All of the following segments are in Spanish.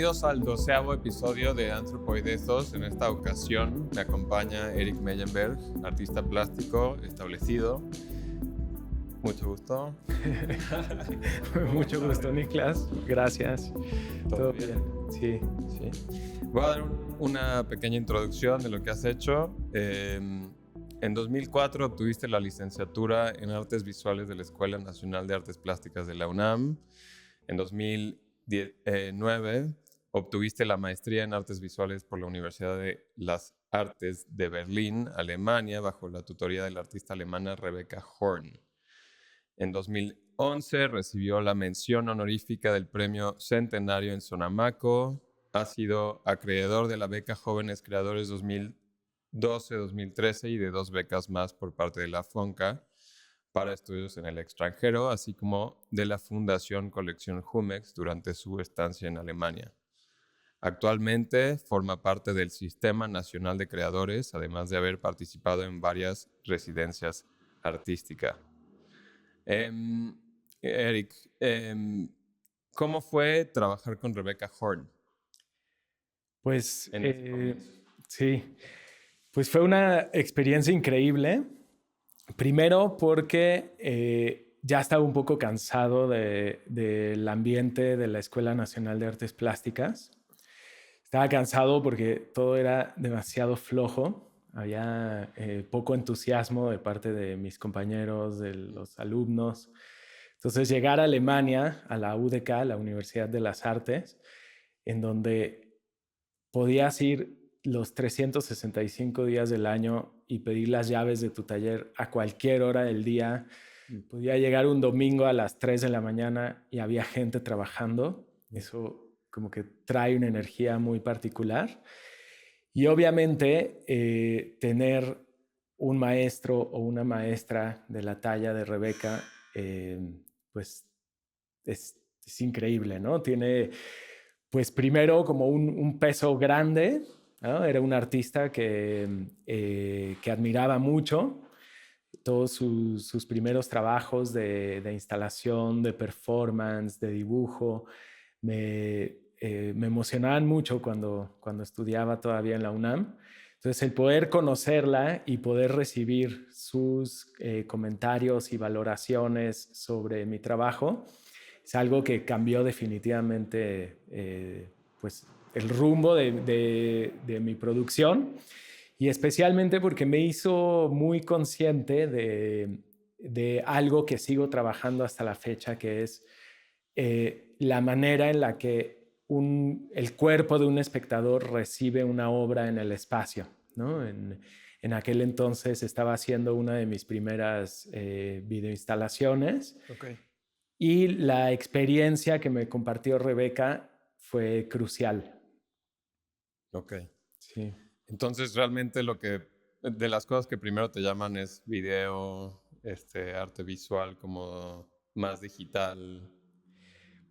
Bienvenidos al 12º episodio de Anthropoidesos. En esta ocasión me acompaña Eric Meyenberg, artista plástico establecido. Mucho gusto. Mucho gusto, Niklas. Gracias. ¿Todo bien? Sí. Voy a dar una pequeña introducción de lo que has hecho. En 2004 obtuviste la licenciatura en Artes Visuales de la Escuela Nacional de Artes Plásticas de la UNAM. En 2009 obtuviste la maestría en Artes Visuales por la Universidad de las Artes de Berlín, Alemania, bajo la tutoría de la artista alemana Rebecca Horn. En 2011 recibió la mención honorífica del Premio Centenario en Sonamaco. Ha sido acreedor de la beca Jóvenes Creadores 2012-2013 y de 2 becas más por parte de la FONCA para estudios en el extranjero, así como de la Fundación Colección Jumex durante su estancia en Alemania. Actualmente forma parte del Sistema Nacional de Creadores, además de haber participado en varias residencias artísticas. Eric, ¿cómo fue trabajar con Rebecca Horn? Pues sí, pues fue una experiencia increíble. Primero porque ya estaba un poco cansado del ambiente de la Escuela Nacional de Artes Plásticas. Estaba cansado porque todo era demasiado flojo. Había poco entusiasmo de parte de mis compañeros, de los alumnos. Entonces llegar a Alemania, a la UDK, la Universidad de las Artes, en donde podías ir los 365 días del año y pedir las llaves de tu taller a cualquier hora del día. Podía llegar un domingo a las 3 de la mañana y había gente trabajando. Eso como que trae una energía muy particular. Y obviamente tener un maestro o una maestra de la talla de Rebecca, pues es increíble, ¿no? Tiene, pues primero como un peso grande, ¿no? Era un artista que admiraba mucho. Todos sus primeros trabajos de instalación, de performance, de dibujo, me emocionaban mucho cuando estudiaba todavía en la UNAM. Entonces, el poder conocerla y poder recibir sus comentarios y valoraciones sobre mi trabajo es algo que cambió definitivamente pues, el rumbo de mi producción, y especialmente porque me hizo muy consciente de algo que sigo trabajando hasta la fecha, que es la manera en la que el cuerpo de un espectador recibe una obra en el espacio, ¿no? En aquel entonces estaba haciendo una de mis primeras videoinstalaciones. Okay. Y la experiencia que me compartió Rebecca fue crucial. Ok. Sí. Entonces, realmente de las cosas que primero te llaman es video, arte visual, como más digital.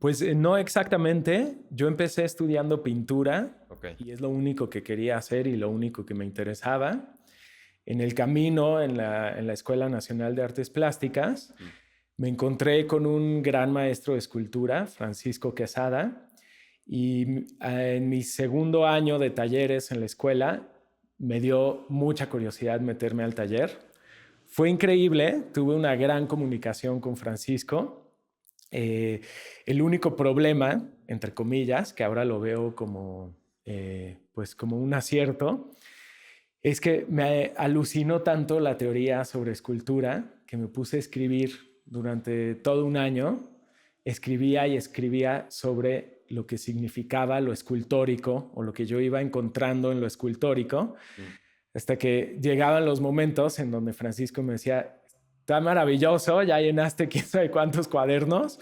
Pues no exactamente. Yo empecé estudiando pintura, Okay. y es lo único que quería hacer y lo único que me interesaba. En el camino, en la Escuela Nacional de Artes Plásticas, me encontré con un gran maestro de escultura, Francisco Quesada, y en mi segundo año de talleres en la escuela me dio mucha curiosidad meterme al taller. Fue increíble, tuve una gran comunicación con Francisco. El único problema, entre comillas, que ahora lo veo pues como un acierto, es que me alucinó tanto la teoría sobre escultura que me puse a escribir durante todo un año. Escribía y escribía sobre lo que significaba lo escultórico o lo que yo iba encontrando en lo escultórico, hasta que llegaban los momentos en donde Francisco me decía: está maravilloso, ya llenaste quién sabe cuántos cuadernos,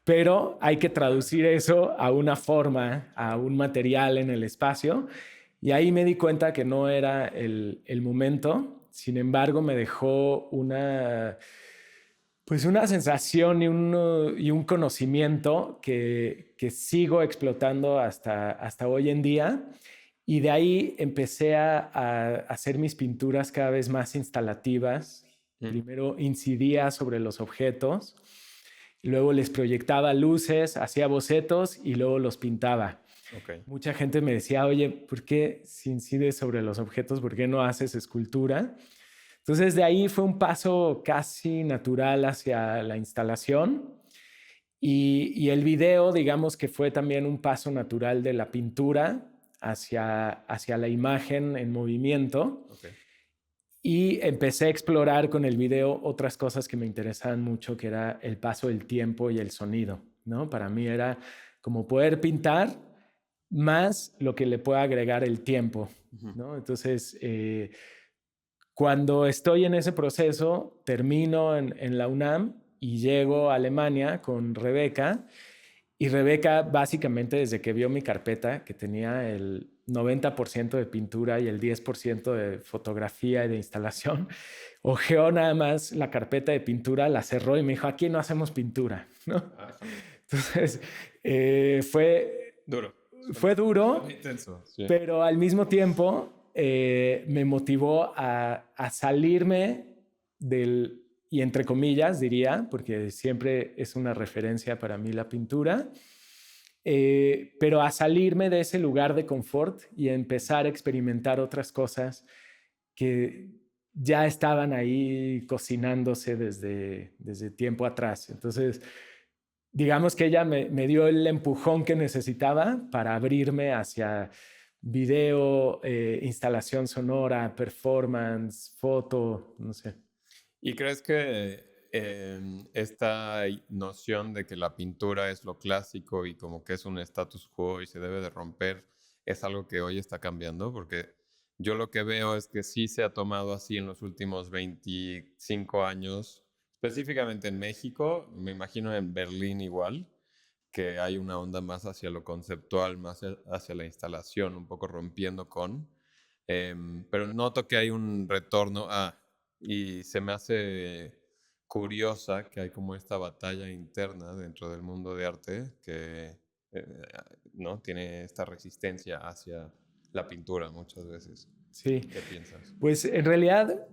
pero hay que traducir eso a una forma, a un material en el espacio. Y ahí me di cuenta que no era el momento. Sin embargo, me dejó una sensación y un conocimiento que sigo explotando hasta hoy en día. Y de ahí empecé a hacer mis pinturas cada vez más instalativas. Primero incidía sobre los objetos, luego les proyectaba luces, hacía bocetos y luego los pintaba. Okay. Mucha gente me decía, oye, ¿por qué si incides sobre los objetos, por qué no haces escultura? Entonces de ahí fue un paso casi natural hacia la instalación y el video, digamos que fue también un paso natural de la pintura hacia la imagen en movimiento. Okay. Y empecé a explorar con el video otras cosas que me interesaban mucho, que era el paso del tiempo y el sonido, ¿no? Para mí era como poder pintar más lo que le pueda agregar el tiempo, ¿no? Entonces, cuando estoy en ese proceso, termino en la UNAM y llego a Alemania con Rebeca. Y Rebeca, básicamente, desde que vio mi carpeta, que tenía el 90% de pintura y el 10% de fotografía y de instalación, ojeó nada más la carpeta de pintura, la cerró y me dijo, aquí no hacemos pintura, ¿no? Entonces, fue duro. Fue duro, Intenso, sí. pero al mismo tiempo me motivó a salirme del, y entre comillas diría, porque siempre es una referencia para mí la pintura, pero a salirme de ese lugar de confort y a empezar a experimentar otras cosas que ya estaban ahí cocinándose desde tiempo atrás. Entonces, digamos que ella me dio el empujón que necesitaba para abrirme hacia video, instalación sonora, performance, foto, no sé. ¿Y crees que esta noción de que la pintura es lo clásico y como que es un status quo y se debe de romper es algo que hoy está cambiando? Porque yo lo que veo es que sí se ha tomado así en los últimos 25 años, específicamente en México, me imagino en Berlín igual, que hay una onda más hacia lo conceptual, más hacia la instalación, un poco rompiendo con, pero noto que hay un retorno y se me hace curiosa que hay como esta batalla interna dentro del mundo de arte que ¿no? Tiene esta resistencia hacia la pintura muchas veces. Sí. ¿Qué piensas? Pues en realidad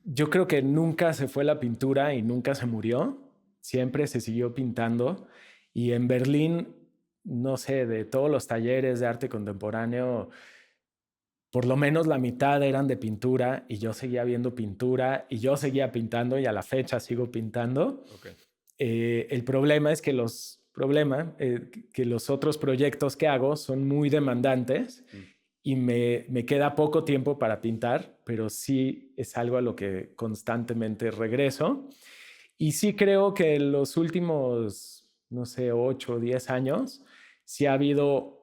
yo creo que nunca se fue la pintura y nunca se murió. Siempre se siguió pintando. Y en Berlín, no sé, de todos los talleres de arte contemporáneo, por lo menos la mitad eran de pintura y yo seguía viendo pintura y yo seguía pintando y a la fecha sigo pintando. Okay. El problema es que que los otros proyectos que hago son muy demandantes y me queda poco tiempo para pintar, pero sí es algo a lo que constantemente regreso. Y sí creo que en los últimos, no sé, 8 o 10 años, sí ha habido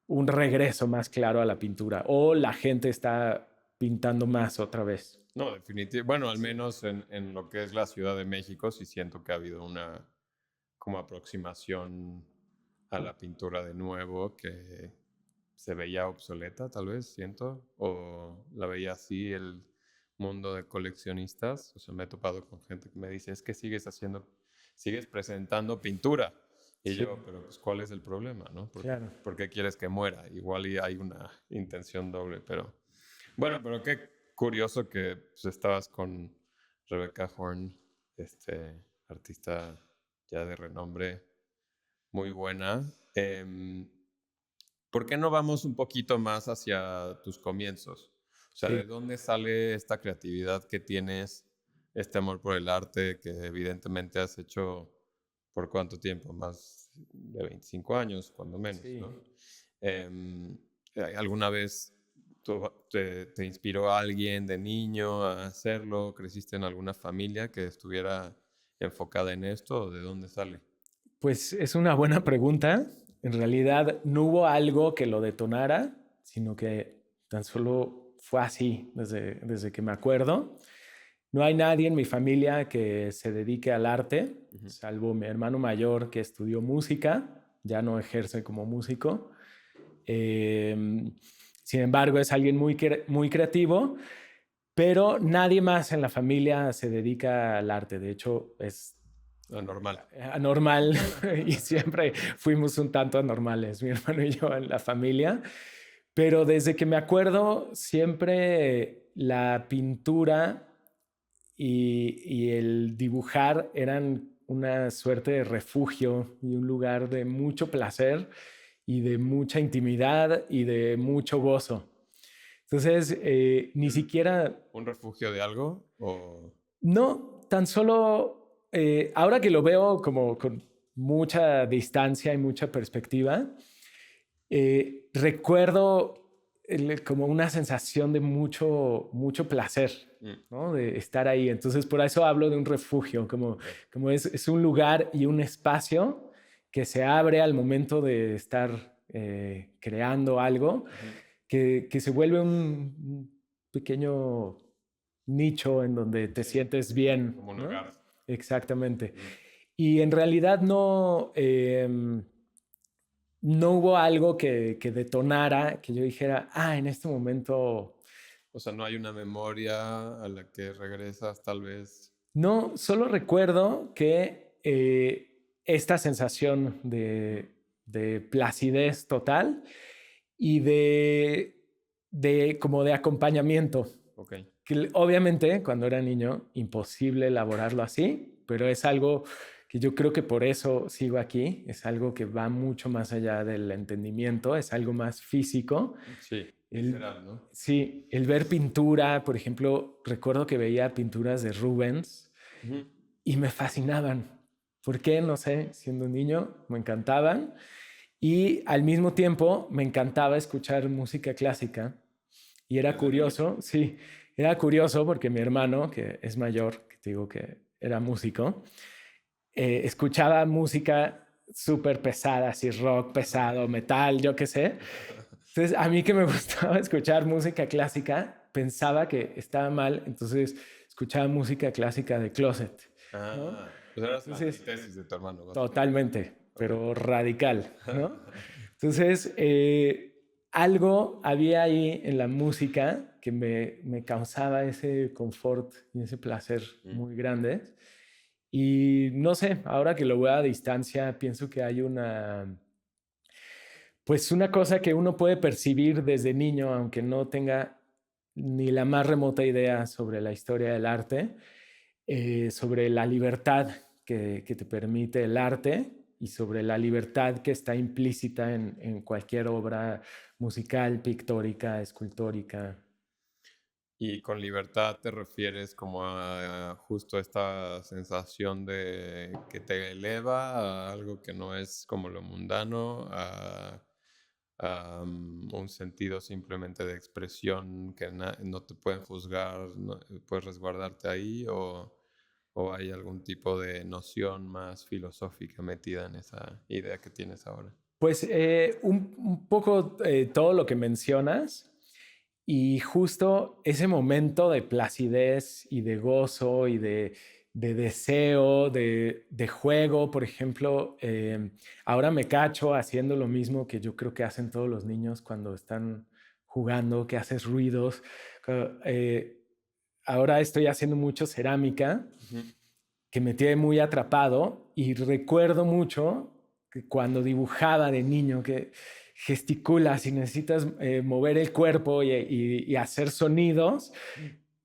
un regreso más claro a la pintura o la gente está pintando más otra vez. No, definitivamente. Bueno, al menos en lo que es la Ciudad de México, sí siento que ha habido una como aproximación a la pintura de nuevo que se veía obsoleta, tal vez, siento, o la veía así el mundo de coleccionistas. O sea, me he topado con gente que me dice, es que sigues presentando pintura. Y Sí. yo, pero pues, ¿cuál es el problema, no? Claro. ¿Por qué quieres que muera? Igual y hay una intención doble, pero... Bueno, pero qué curioso que pues, estabas con Rebecca Horn, artista ya de renombre, muy buena. ¿Por qué no vamos un poquito más hacia tus comienzos? O sea, Sí. ¿de dónde sale esta creatividad que tienes, este amor por el arte que evidentemente has hecho por cuánto tiempo? Más de 25 años, cuando menos, Sí. ¿no? ¿Alguna vez te inspiró a alguien de niño a hacerlo? ¿Creciste en alguna familia que estuviera enfocada en esto? ¿O de dónde sale? Pues es una buena pregunta. En realidad no hubo algo que lo detonara, sino que tan solo fue así desde que me acuerdo. No hay nadie en mi familia que se dedique al arte, salvo mi hermano mayor que estudió música, ya no ejerce como músico. Sin embargo, es alguien muy creativo, pero nadie más en la familia se dedica al arte. De hecho, es Anormal. anormal y siempre fuimos un tanto anormales, mi hermano y yo en la familia. Pero desde que me acuerdo, siempre la pintura y el dibujar eran una suerte de refugio y un lugar de mucho placer y de mucha intimidad y de mucho gozo. Entonces, ni siquiera... ¿Un refugio de algo? O... No, tan solo, ahora que lo veo como con mucha distancia y mucha perspectiva, recuerdo como una sensación de mucho placer, ¿no? De estar ahí. Entonces, por eso hablo de un refugio, como es un lugar y un espacio que se abre al momento de estar creando algo, que se vuelve un pequeño nicho en donde te sientes bien. Como un ¿no? hogar. Exactamente. Y en realidad no hubo algo que detonara, que yo dijera, en este momento... O sea, no hay una memoria a la que regresas tal vez. No, solo recuerdo que esta sensación de placidez total y como de acompañamiento. Ok. Que obviamente cuando era niño, imposible elaborarlo así, pero es algo que yo creo que por eso sigo aquí, es algo que va mucho más allá del entendimiento, es algo más físico. Sí, visceral, ¿no? Sí, el ver pintura, por ejemplo, recuerdo que veía pinturas de Rubens y me fascinaban. ¿Por qué? No sé, siendo un niño me encantaban y al mismo tiempo me encantaba escuchar música clásica y era curioso, sí, era curioso porque mi hermano, que es mayor, que te digo que era músico, escuchaba música súper pesada, así rock pesado, metal, yo qué sé. Entonces, a mí que me gustaba escuchar música clásica, pensaba que estaba mal, entonces escuchaba música clásica de closet. ¿no? Pues eras la Entonces, antítesis de tu hermano. totalmente, pero Okay. radical, ¿no? Entonces, algo había ahí en la música que me causaba ese confort y ese placer muy grande. Y no sé, ahora que lo veo a distancia, pienso que hay pues una cosa que uno puede percibir desde niño, aunque no tenga ni la más remota idea sobre la historia del arte, sobre la libertad que te permite el arte y sobre la libertad que está implícita en cualquier obra musical, pictórica, escultórica. Y con libertad te refieres como a justo esta sensación de que te eleva a algo que no es como lo mundano, a un sentido simplemente de expresión que no te pueden juzgar, puedes resguardarte ahí, o hay algún tipo de noción más filosófica metida en esa idea que tienes ahora. Pues un poco todo lo que mencionas y justo ese momento de placidez y de gozo y de deseo, de juego, por ejemplo, ahora me cacho haciendo lo mismo que yo creo que hacen todos los niños cuando están jugando, que haces ruidos. Eh, Ahora estoy haciendo mucho cerámica que me tiene muy atrapado y recuerdo mucho que cuando dibujaba de niño que gesticulas y necesitas mover el cuerpo y hacer sonidos,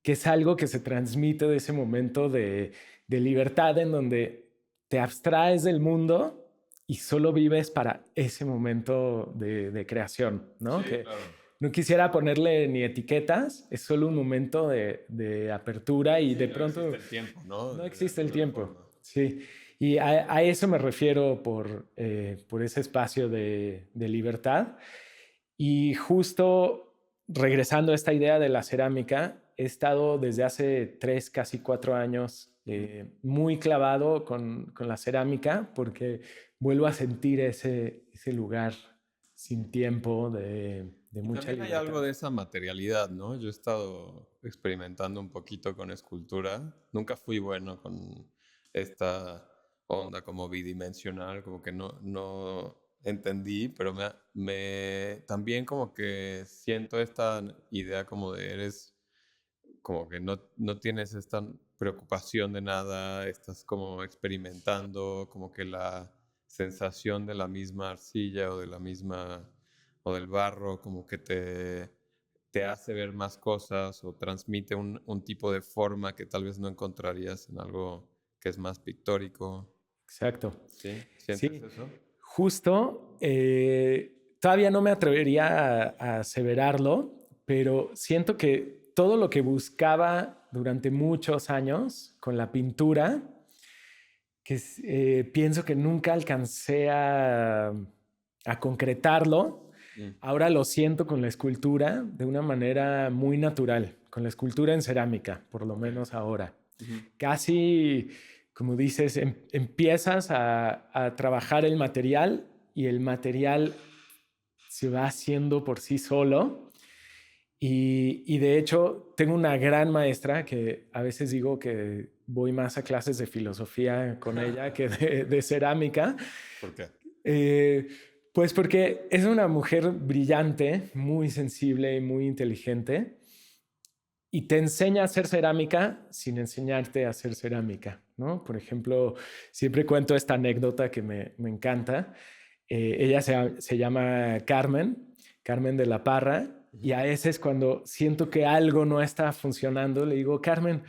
que es algo que se transmite de ese momento de libertad en donde te abstraes del mundo y solo vives para ese momento de creación, ¿no? Sí, Que claro. no quisiera ponerle ni etiquetas, es solo un momento de apertura y Sí, de no pronto existe el tiempo, ¿no? no De existe el alguna tiempo, forma. sí. Y a eso me refiero por ese espacio de libertad. Y justo regresando a esta idea de la cerámica, he estado desde hace 3, casi 4 años muy clavado con la cerámica porque vuelvo a sentir ese lugar sin tiempo de Y mucha también hay libertad. algo de esa materialidad, ¿no? Yo he estado experimentando un poquito con escultura. Nunca fui bueno con esta onda como bidimensional, como que no entendí, pero también como que siento esta idea como de eres, como que no tienes esta preocupación de nada, estás como experimentando, como que la sensación de la misma arcilla o de la misma o del barro, como que te hace ver más cosas o transmite un tipo de forma que tal vez no encontrarías en algo que es más pictórico. exacto. ¿Sí? ¿Sientes eso? Justo, todavía no me atrevería a aseverarlo, pero siento que todo lo que buscaba durante muchos años con la pintura, que pienso que nunca alcancé a concretarlo, ahora lo siento con la escultura de una manera muy natural, con la escultura en cerámica, por lo menos ahora. Casi, como dices, empiezas a trabajar el material y el material se va haciendo por sí solo. Y de hecho, tengo una gran maestra que a veces digo que voy más a clases de filosofía con ella que de cerámica. ¿Por qué? Pues porque es una mujer brillante, muy sensible y muy inteligente y te enseña a hacer cerámica sin enseñarte a hacer cerámica, ¿no? Por ejemplo, siempre cuento esta anécdota que me encanta. Ella se llama Carmen, Carmen de la Parra, y a veces cuando siento que algo no está funcionando, le digo, Carmen,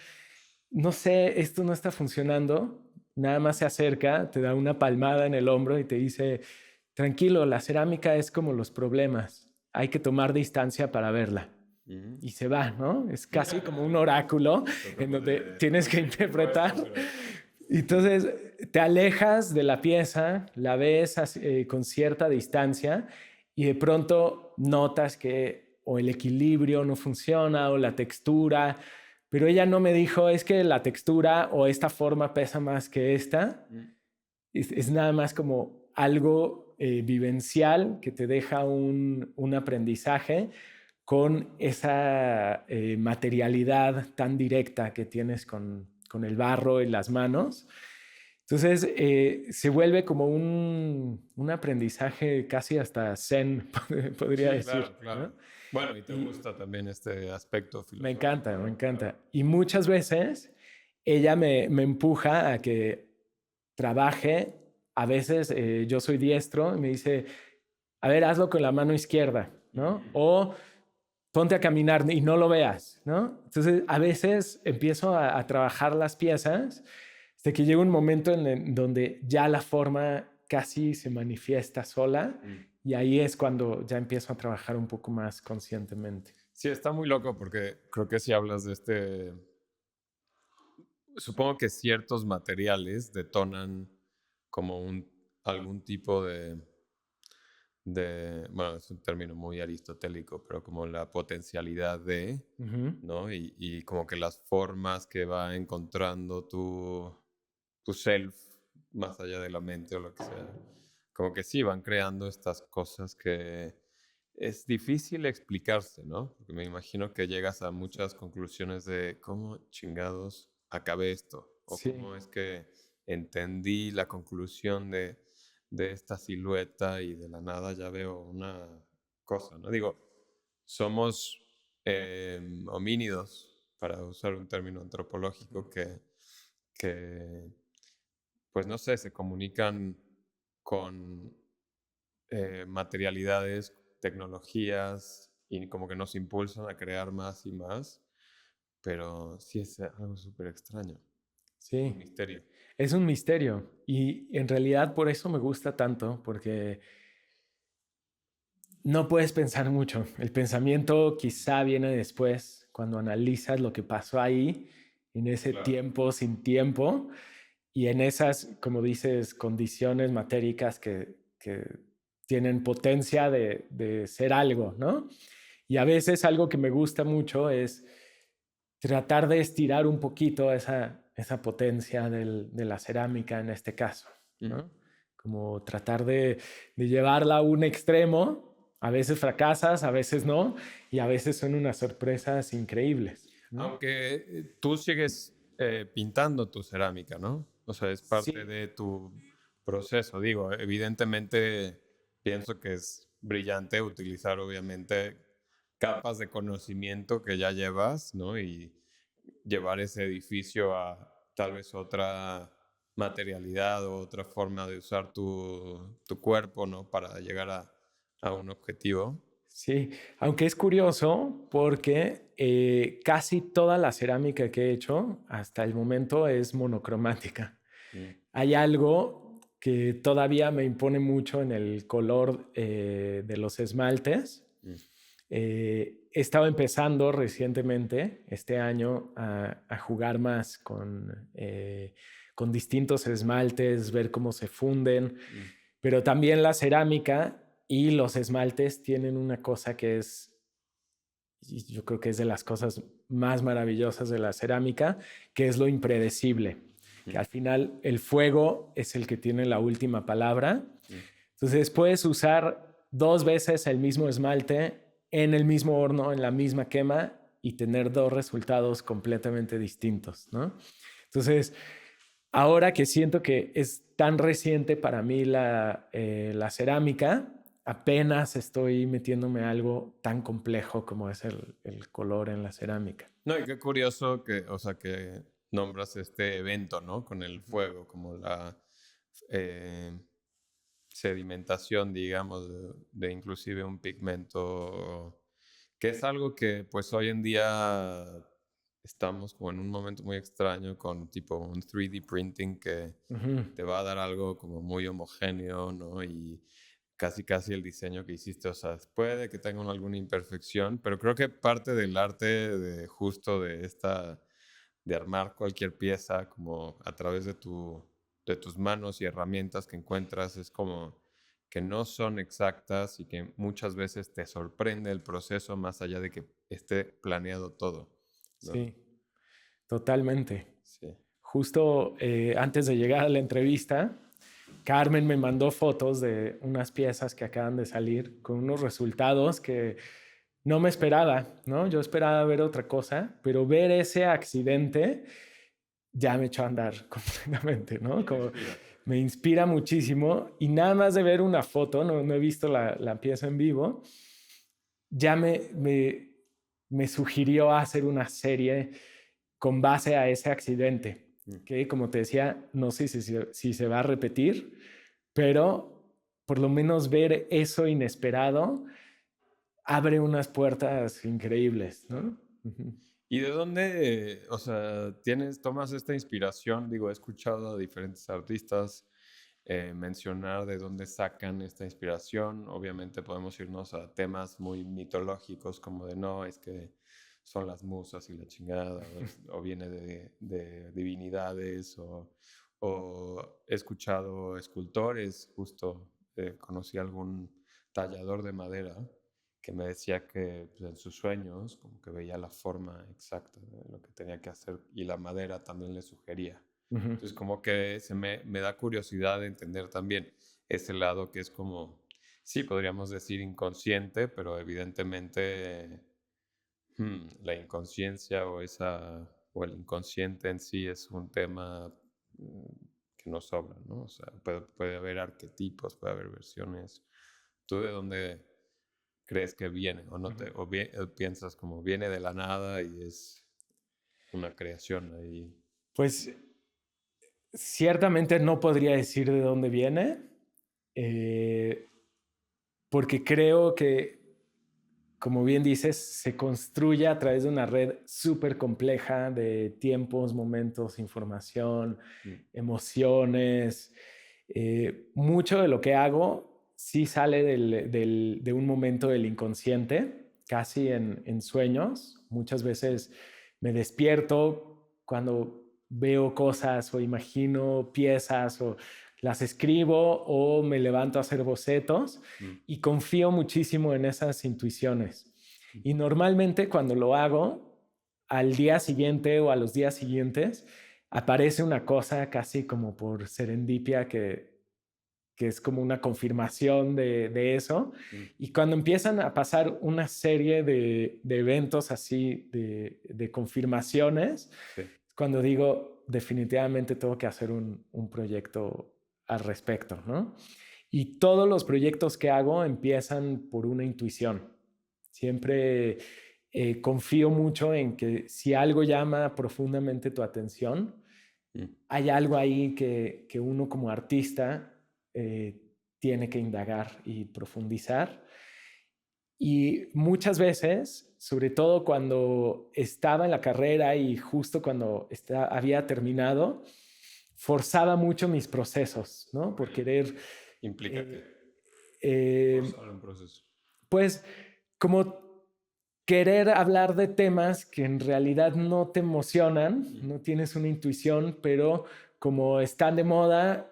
no sé, esto no está funcionando. Nada más se acerca, te da una palmada en el hombro y te dice, tranquilo, la cerámica es como los problemas, hay que tomar distancia para verla. Y se va, ¿no? Es casi como un oráculo en donde tienes que interpretar. Entonces te alejas de la pieza, la ves con cierta distancia y de pronto notas que o el equilibrio no funciona o la textura, pero ella no me dijo es que la textura o esta forma pesa más que esta. Es nada más como algo vivencial que te deja un aprendizaje con esa materialidad tan directa que tienes con el barro en las manos. Entonces se vuelve como un aprendizaje casi hasta zen, podría decir. Claro, claro. ¿No? Bueno, y te gusta también este aspecto filosófico. Me encanta, me encanta. Y muchas veces ella me empuja a que trabaje. A veces yo soy diestro y me dice, a ver, hazlo con la mano izquierda, ¿no? O ponte a caminar y no lo veas, ¿no? Entonces, a veces empiezo a trabajar las piezas hasta que llega un momento en donde ya la forma casi se manifiesta sola y ahí es cuando ya empiezo a trabajar un poco más conscientemente. Sí, está muy loco porque creo que si hablas de este... Supongo que ciertos materiales detonan como algún tipo bueno, es un término muy aristotélico, pero como la potencialidad de, ¿no? Y como que las formas que va encontrando tu self, más allá de la mente o lo que sea, como que sí, van creando estas cosas que es difícil explicarse, ¿no? Porque me imagino que llegas a muchas conclusiones de cómo chingados acabé esto, o Sí. cómo es que entendí la conclusión de esta silueta y de la nada ya veo una cosa, ¿no? Digo, somos homínidos, para usar un término antropológico, que, pues no sé, se comunican con materialidades, tecnologías y como que nos impulsan a crear más y más, pero sí es algo súper extraño. Sí. Un misterio. Es un misterio y en realidad por eso me gusta tanto, porque no puedes pensar mucho. El pensamiento quizá viene después, cuando analizas lo que pasó ahí, en ese tiempo sin tiempo y en esas, como dices, condiciones matéricas que tienen potencia de ser algo, ¿no? Y a veces algo que me gusta mucho es tratar de estirar un poquito esa potencia de la cerámica en este caso, ¿no? Como tratar de llevarla a un extremo. A veces fracasas, a veces no, y a veces son unas sorpresas increíbles, ¿no? Aunque tú sigues pintando tu cerámica, ¿no? O sea, es parte de tu proceso. Digo, evidentemente pienso que es brillante utilizar, obviamente, capas de conocimiento que ya llevas, ¿no? Y llevar ese edificio a tal vez otra materialidad o otra forma de usar tu cuerpo, ¿no? Para llegar a un objetivo. Sí, aunque es curioso porque casi toda la cerámica que he hecho hasta el momento es monocromática. hay algo que todavía me impone mucho en el color de los esmaltes. He estado empezando recientemente, este año, a jugar más con distintos esmaltes, ver cómo se funden, pero también la cerámica y los esmaltes tienen una cosa que es, y yo creo que es de las cosas más maravillosas de la cerámica, que es lo impredecible, que al final el fuego es el que tiene la última palabra. Entonces puedes usar 2 veces el mismo esmalte en el mismo horno, en la misma quema, y tener 2 resultados completamente distintos, ¿no? Entonces, ahora que siento que es tan reciente para mí la cerámica, apenas estoy metiéndome a algo tan complejo como es el color en la cerámica. No, y qué curioso que, o sea, que nombras este evento, ¿no? Con el fuego, como la sedimentación, digamos, de inclusive un pigmento, que es algo que pues hoy en día estamos como en un momento muy extraño con tipo un 3D printing que te va a dar algo como muy homogéneo, ¿no? Y casi el diseño que hiciste, o sea, puede que tenga alguna imperfección, pero creo que parte del arte de justo de armar cualquier pieza como a través de tus manos y herramientas que encuentras es como que no son exactas y que muchas veces te sorprende el proceso más allá de que esté planeado todo, ¿no? Sí, totalmente. Sí. Justo antes de llegar a la entrevista, Carmen me mandó fotos de unas piezas que acaban de salir con unos resultados que no me esperaba, ¿no? Yo esperaba ver otra cosa, pero ver ese accidente ya me echó a andar completamente, ¿no? Como me inspira muchísimo y nada más de ver una foto, no he visto la pieza en vivo, ya me sugirió hacer una serie con base a ese accidente, que como te decía, no sé si se va a repetir, pero por lo menos ver eso inesperado abre unas puertas increíbles, ¿no? ¿Y de dónde, o sea, tomas esta inspiración? Digo, he escuchado a diferentes artistas mencionar de dónde sacan esta inspiración. Obviamente podemos irnos a temas muy mitológicos como de no, es que son las musas y la chingada, o viene de divinidades, o he escuchado escultores, justo conocí algún tallador de madera que me decía que pues, en sus sueños como que veía la forma exacta de lo que tenía que hacer y la madera también le sugería. Entonces como que me da curiosidad de entender también ese lado que es como, sí, podríamos decir inconsciente, pero evidentemente la inconsciencia o el inconsciente en sí es un tema que no sobra, ¿no? O sea, puede haber arquetipos, puede haber versiones. ¿Tú de dónde crees que viene? ¿O no o piensas como viene de la nada y es una creación ahí? Pues ciertamente no podría decir de dónde viene, porque creo que, como bien dices, se construye a través de una red súper compleja de tiempos, momentos, información, emociones. Mucho de lo que hago sí sale de un momento del inconsciente, casi en sueños. Muchas veces me despierto cuando veo cosas o imagino piezas o las escribo o me levanto a hacer bocetos y confío muchísimo en esas intuiciones. Y normalmente cuando lo hago, al día siguiente o a los días siguientes, aparece una cosa casi como por serendipia que es como una confirmación de eso. Y cuando empiezan a pasar una serie de eventos así, de confirmaciones, cuando digo, definitivamente tengo que hacer un proyecto al respecto, ¿no? Y todos los proyectos que hago empiezan por una intuición. Siempre confío mucho en que si algo llama profundamente tu atención, hay algo ahí que uno como artista tiene que indagar y profundizar. Y muchas veces, sobre todo cuando estaba en la carrera y justo cuando había terminado, forzaba mucho mis procesos, ¿no? Por querer... Implícate. Forzar un proceso. Pues como querer hablar de temas que en realidad no te emocionan, no tienes una intuición, pero como están de moda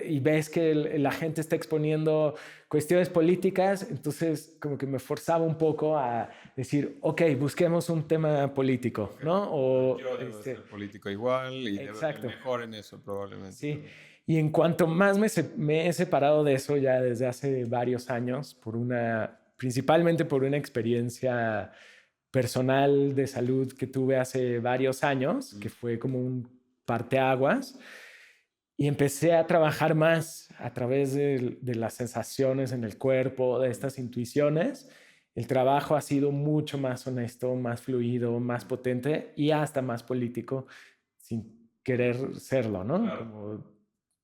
y ves que la gente está exponiendo cuestiones políticas, entonces como que me forzaba un poco a decir, ok, busquemos un tema político, Okay. ¿no? O, yo debo ser político igual y debo ser mejor en eso probablemente. Sí, y en cuanto más me he separado de eso ya desde hace varios años, principalmente por una experiencia personal de salud que tuve hace varios años, que fue como un parteaguas, y empecé a trabajar más a través de las sensaciones en el cuerpo, de estas intuiciones. El trabajo ha sido mucho más honesto, más fluido, más potente y hasta más político, sin querer serlo, ¿no? Claro. Como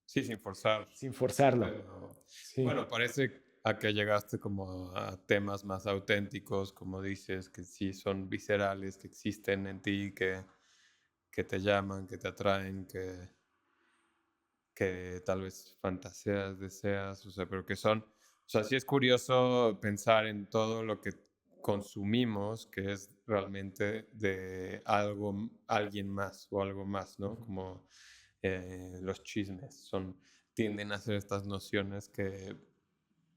sí, sin forzar. sin forzarlo. Pero, sí. Bueno, parece a que llegaste como a temas más auténticos, como dices, que sí son viscerales, que existen en ti, que te llaman, que te atraen, que tal vez fantaseas, deseas, o sea, pero que son, o sea, sí es curioso pensar en todo lo que consumimos, que es realmente de alguien más o algo más, ¿no? Como los chismes tienden a ser estas nociones que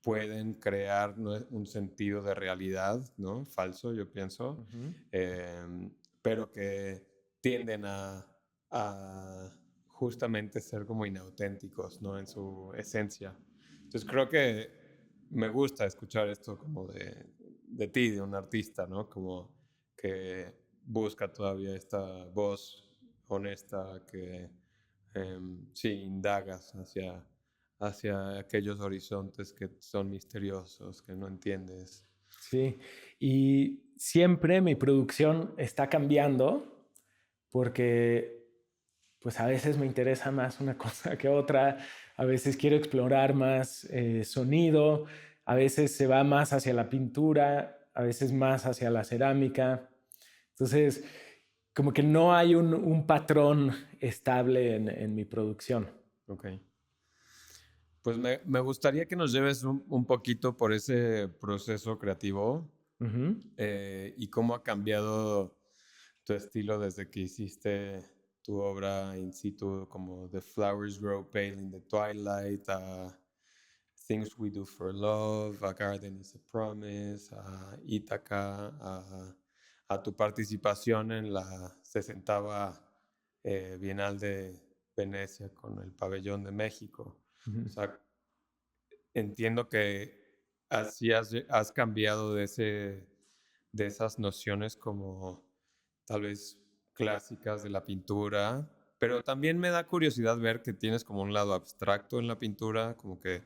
pueden crear un sentido de realidad, ¿no? Falso, yo pienso, pero que tienden a justamente ser como inauténticos, ¿no? En su esencia. Entonces creo que me gusta escuchar esto como de ti, de un artista, ¿no? Como que busca todavía esta voz honesta que sí indagas hacia aquellos horizontes que son misteriosos, que no entiendes. Sí, y siempre mi producción está cambiando porque pues a veces me interesa más una cosa que otra, a veces quiero explorar más sonido, a veces se va más hacia la pintura, a veces más hacia la cerámica. Entonces, como que no hay un patrón estable en mi producción. Ok. Pues me gustaría que nos lleves un poquito por ese proceso creativo y cómo ha cambiado tu estilo desde que hiciste tu obra in situ, como The Flowers Grow Pale in the Twilight, a Things We Do for Love, A Garden is a Promise, a Ítaca, a tu participación en la 60ª Bienal de Venecia con el Pabellón de México. O sea, entiendo que así has cambiado de esas nociones como tal vez clásicas de la pintura, pero también me da curiosidad ver que tienes como un lado abstracto en la pintura, como que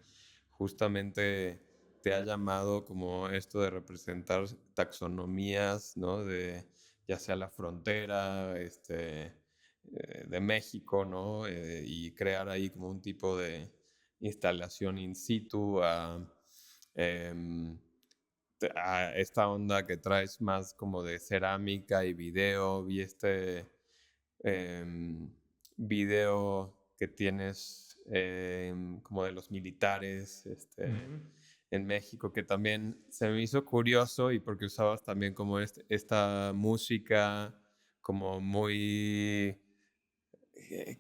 justamente te ha llamado como esto de representar taxonomías, ¿no? De ya sea la frontera, de México, ¿no? Y crear ahí como un tipo de instalación in situ em, a esta onda que traes más como de cerámica y video. Vi video que tienes como de los militares en México, que también se me hizo curioso y porque usabas también como esta música como muy...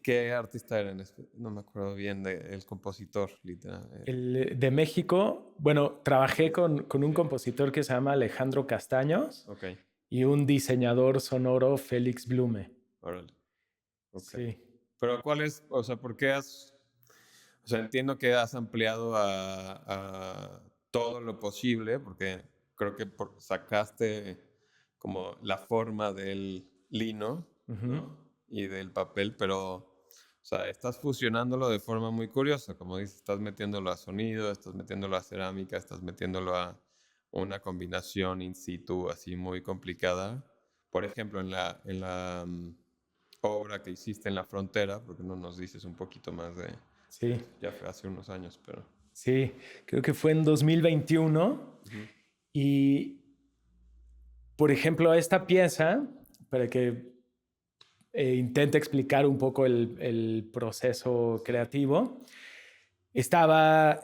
¿Qué artista era? No me acuerdo bien del compositor, literal. De México, bueno, trabajé con un compositor que se llama Alejandro Castaños Ok, y un diseñador sonoro, Félix Blume. órale. Ok. Sí. Pero ¿cuál es, o sea, por qué o sea, entiendo que has ampliado a todo lo posible, porque creo que sacaste como la forma del lino, ¿no? Y del papel, pero, o sea, estás fusionándolo de forma muy curiosa, como dices, estás metiéndolo a sonido, estás metiéndolo a cerámica, estás metiéndolo a una combinación in situ así muy complicada. Por ejemplo, en la obra que hiciste en la frontera, porque no nos dices un poquito más de... Sí, Ya fue hace unos años, pero... sí, creo que fue en 2021 y, por ejemplo, esta pieza, para que intenta explicar un poco el proceso creativo. Estaba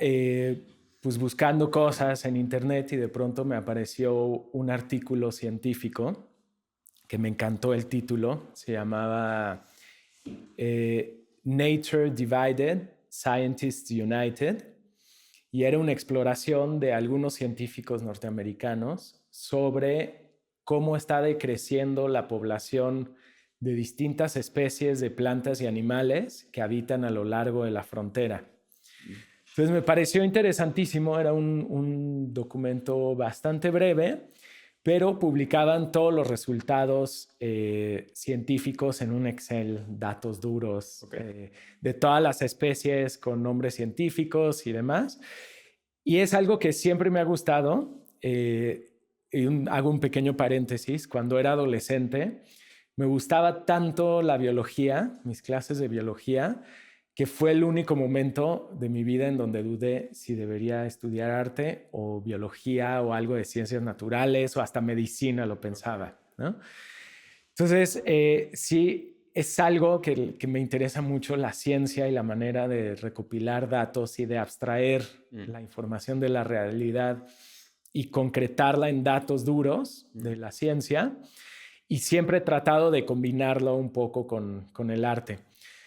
pues buscando cosas en internet y de pronto me apareció un artículo científico que me encantó el título. Se llamaba Nature Divided, Scientists United, y era una exploración de algunos científicos norteamericanos sobre cómo está decreciendo la población de distintas especies de plantas y animales que habitan a lo largo de la frontera. Entonces me pareció interesantísimo, era un documento bastante breve, pero publicaban todos los resultados científicos en un Excel, datos duros, de todas las especies con nombres científicos y demás. Y es algo que siempre me ha gustado. Hago un pequeño paréntesis. Cuando era adolescente, me gustaba tanto la biología, mis clases de biología, que fue el único momento de mi vida en donde dudé si debería estudiar arte o biología o algo de ciencias naturales o hasta medicina, lo pensaba, ¿no? Entonces, sí, es algo que me interesa mucho, la ciencia y la manera de recopilar datos y de abstraer la información de la realidad y concretarla en datos duros de la ciencia. Y siempre he tratado de combinarlo un poco con el arte.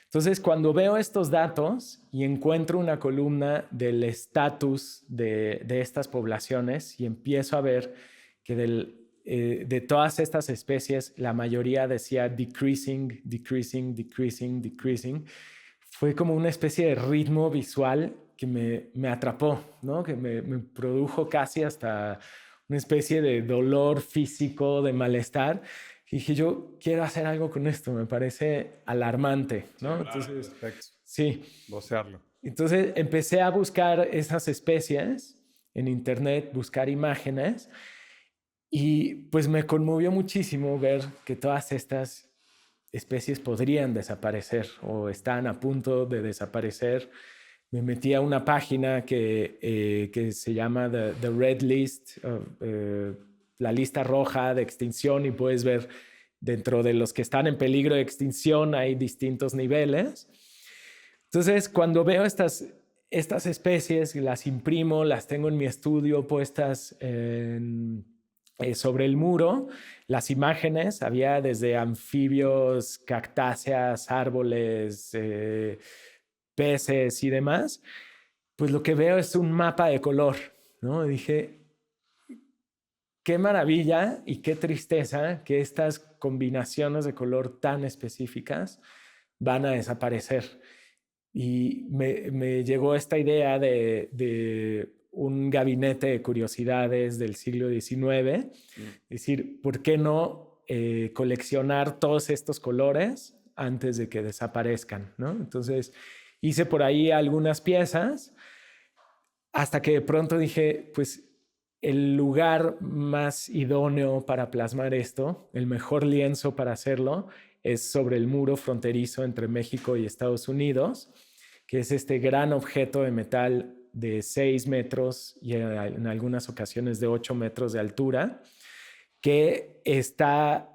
Entonces, cuando veo estos datos y encuentro una columna del estatus de estas poblaciones y empiezo a ver que de todas estas especies, la mayoría decía decreasing, decreasing, decreasing, decreasing, fue como una especie de ritmo visual que me atrapó, ¿no? Que me produjo casi hasta una especie de dolor físico, de malestar. Y dije, yo quiero hacer algo con esto, me parece alarmante, ¿no? Sí, claro, entonces, perfecto. Sí. Vocearlo. Entonces empecé a buscar esas especies en internet, buscar imágenes, y pues me conmovió muchísimo ver que todas estas especies podrían desaparecer o están a punto de desaparecer. Me metí a una página que se llama The Red List, la lista roja de extinción, y puedes ver dentro de los que están en peligro de extinción hay distintos niveles. Entonces, cuando veo estas especies, las imprimo, las tengo en mi estudio puestas sobre el muro, las imágenes, había desde anfibios, cactáceas, árboles, peces y demás, pues lo que veo es un mapa de color, ¿no? Dije, qué maravilla y qué tristeza que estas combinaciones de color tan específicas van a desaparecer. Y me llegó esta idea de un gabinete de curiosidades del siglo XIX, es decir, ¿por qué no coleccionar todos estos colores antes de que desaparezcan, ¿no? Entonces hice por ahí algunas piezas hasta que de pronto dije, pues el lugar más idóneo para plasmar esto, el mejor lienzo para hacerlo, es sobre el muro fronterizo entre México y Estados Unidos, que es este gran objeto de metal de 6 metros y en algunas ocasiones de 8 metros de altura, que está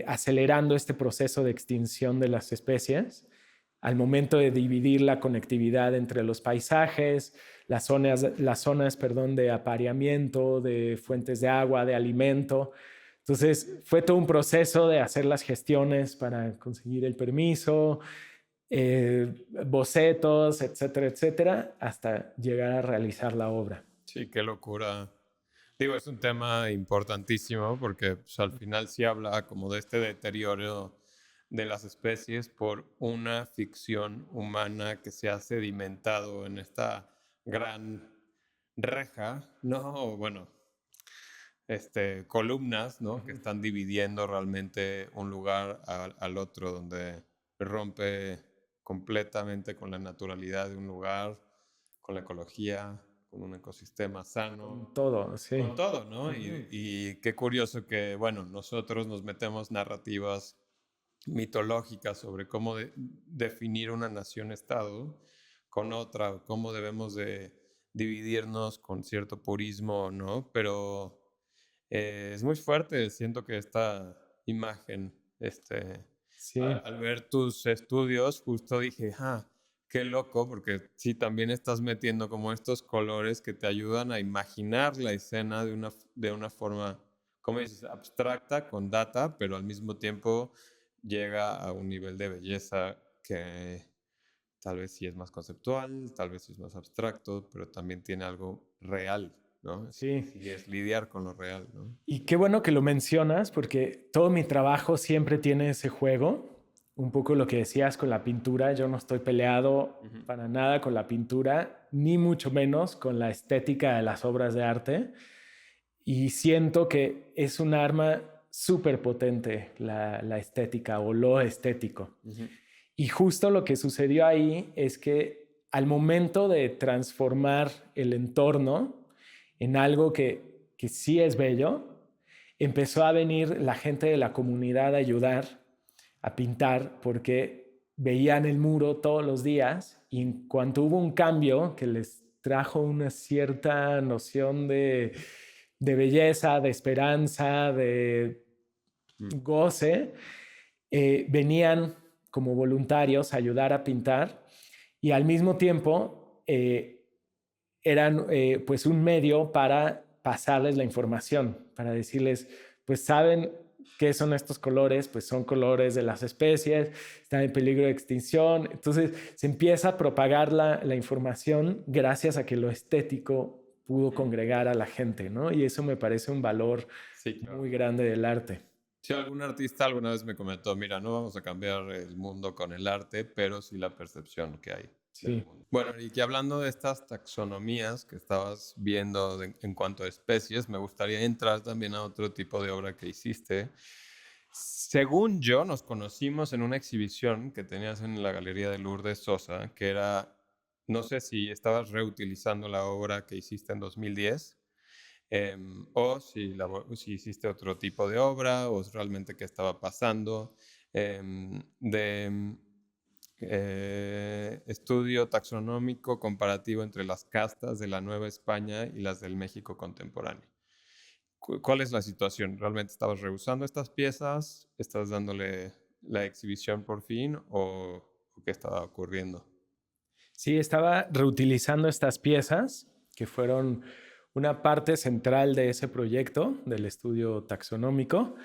acelerando este proceso de extinción de las especies al momento de dividir la conectividad entre los paisajes, las zonas de apareamiento, de fuentes de agua, de alimento. Entonces fue todo un proceso de hacer las gestiones para conseguir el permiso, bocetos, etcétera, etcétera, hasta llegar a realizar la obra. Sí, qué locura. Digo, es un tema importantísimo porque pues, al final sí habla como de este deterioro de las especies por una ficción humana que se ha sedimentado en esta gran reja, ¿no? Bueno, columnas, ¿no? Que están dividiendo realmente un lugar al otro, donde rompe completamente con la naturalidad de un lugar, con la ecología, con un ecosistema sano. Con todo, sí. Con todo, ¿no? Y qué curioso que, bueno, nosotros nos metemos narrativas mitológicas sobre cómo definir una nación-estado con otra, cómo debemos de dividirnos con cierto purismo, ¿no? Pero es muy fuerte, siento que esta imagen, Sí. Al ver tus estudios, justo dije, qué loco, porque sí, también estás metiendo como estos colores que te ayudan a imaginar la escena de una forma, como dices, abstracta, con data, pero al mismo tiempo llega a un nivel de belleza que tal vez sí es más conceptual, tal vez sí es más abstracto, pero también tiene algo real, ¿no? Sí. Sí, es lidiar con lo real, ¿no? Y qué bueno que lo mencionas porque todo mi trabajo siempre tiene ese juego. Un poco lo que decías con la pintura, yo no estoy peleado para nada con la pintura, ni mucho menos con la estética de las obras de arte. Y siento que es un arma súper potente la estética o lo estético. Y justo lo que sucedió ahí es que al momento de transformar el entorno en algo que sí es bello, empezó a venir la gente de la comunidad a ayudar a pintar porque veían el muro todos los días y en cuanto hubo un cambio que les trajo una cierta noción de belleza, de esperanza, de goce, venían como voluntarios a ayudar a pintar y al mismo tiempo eran pues un medio para pasarles la información, para decirles, pues saben qué son estos colores, pues son colores de las especies, están en peligro de extinción. Entonces se empieza a propagar la información gracias a que lo estético pudo congregar a la gente, ¿no? Y eso me parece un valor muy grande del arte. Sí, algún artista alguna vez me comentó, mira, no vamos a cambiar el mundo con el arte, pero sí la percepción que hay del mundo. Bueno, y que hablando de estas taxonomías que estabas viendo en cuanto a especies, me gustaría entrar también a otro tipo de obra que hiciste. Según yo, nos conocimos en una exhibición que tenías en la Galería de Lourdes Sosa, que era, no sé si estabas reutilizando la obra que hiciste en 2010. O si hiciste otro tipo de obra o realmente qué estaba pasando. De estudio taxonómico comparativo entre las castas de la Nueva España y las del México contemporáneo. ¿Cuál es la situación? ¿Realmente estabas rehusando estas piezas? ¿Estás dándole la exhibición por fin o qué estaba ocurriendo? Sí, estaba reutilizando estas piezas que fueron una parte central de ese proyecto del estudio taxonómico,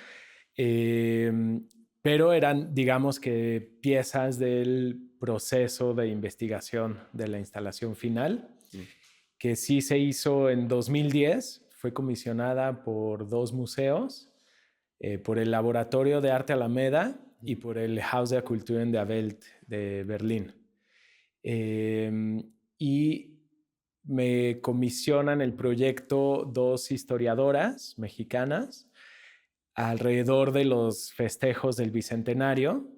pero eran, digamos que, piezas del proceso de investigación de la instalación final, que sí se hizo en 2010, fue comisionada por dos museos, por el Laboratorio de Arte Alameda y por el Haus der Kulturen der Welt de Berlín. Y me comisionan el proyecto dos historiadoras mexicanas alrededor de los festejos del Bicentenario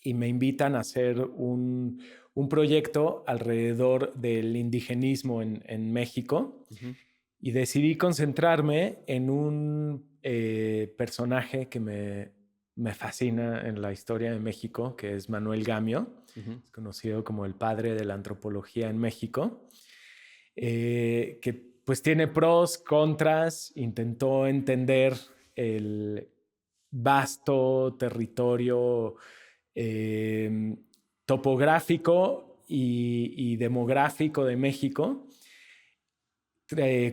y me invitan a hacer un proyecto alrededor del indigenismo en México. Y decidí concentrarme en un personaje que me fascina en la historia de México, que es Manuel Gamio, es conocido como el padre de la antropología en México, que pues tiene pros, contras, intentó entender el vasto territorio topográfico y demográfico de México,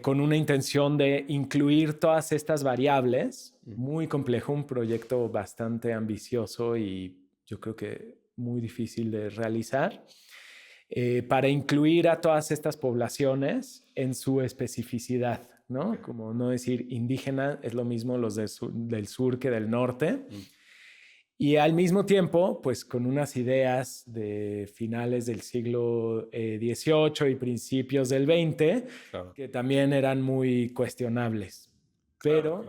con una intención de incluir todas estas variables. Muy complejo, un proyecto bastante ambicioso y yo creo que muy difícil de realizar, para incluir a todas estas poblaciones en su especificidad, ¿no? Como no decir indígena, es lo mismo los del sur que del norte. Y al mismo tiempo, pues con unas ideas de finales del siglo XVIII y principios del XX, que también eran muy cuestionables. Pero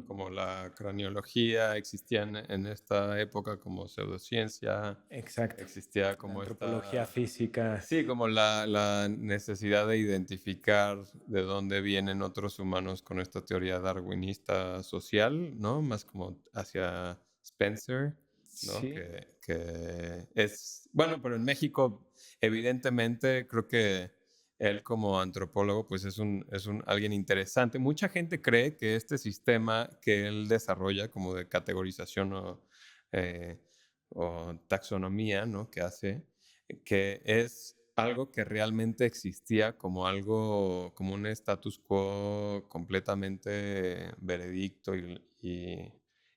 como la craneología existía en esta época como pseudociencia. Exacto. Existía como la antropología física. Sí, como la necesidad de identificar de dónde vienen otros humanos con esta teoría darwinista social, ¿no? Más como hacia Spencer, ¿no? Sí. Que es, bueno, pero en México, evidentemente, creo que él como antropólogo, pues es alguien interesante. Mucha gente cree que este sistema que él desarrolla como de categorización o taxonomía, ¿no? Que hace, que es algo que realmente existía como algo, como un status quo completamente veredicto y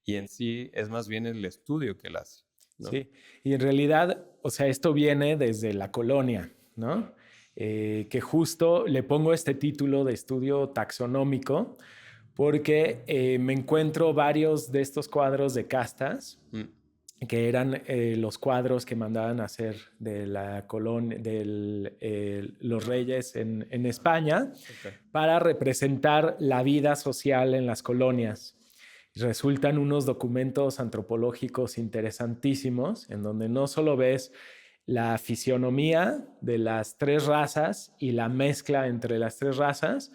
en sí es más bien el estudio que él hace, ¿no? Sí, y en realidad, o sea, esto viene desde la colonia, ¿no? Que justo le pongo este título de estudio taxonómico porque me encuentro varios de estos cuadros de castas, que eran los cuadros que mandaban a hacer de la colonia, de los reyes en España, para representar la vida social en las colonias. Resultan unos documentos antropológicos interesantísimos, en donde no solo ves la fisionomía de las tres razas y la mezcla entre las tres razas,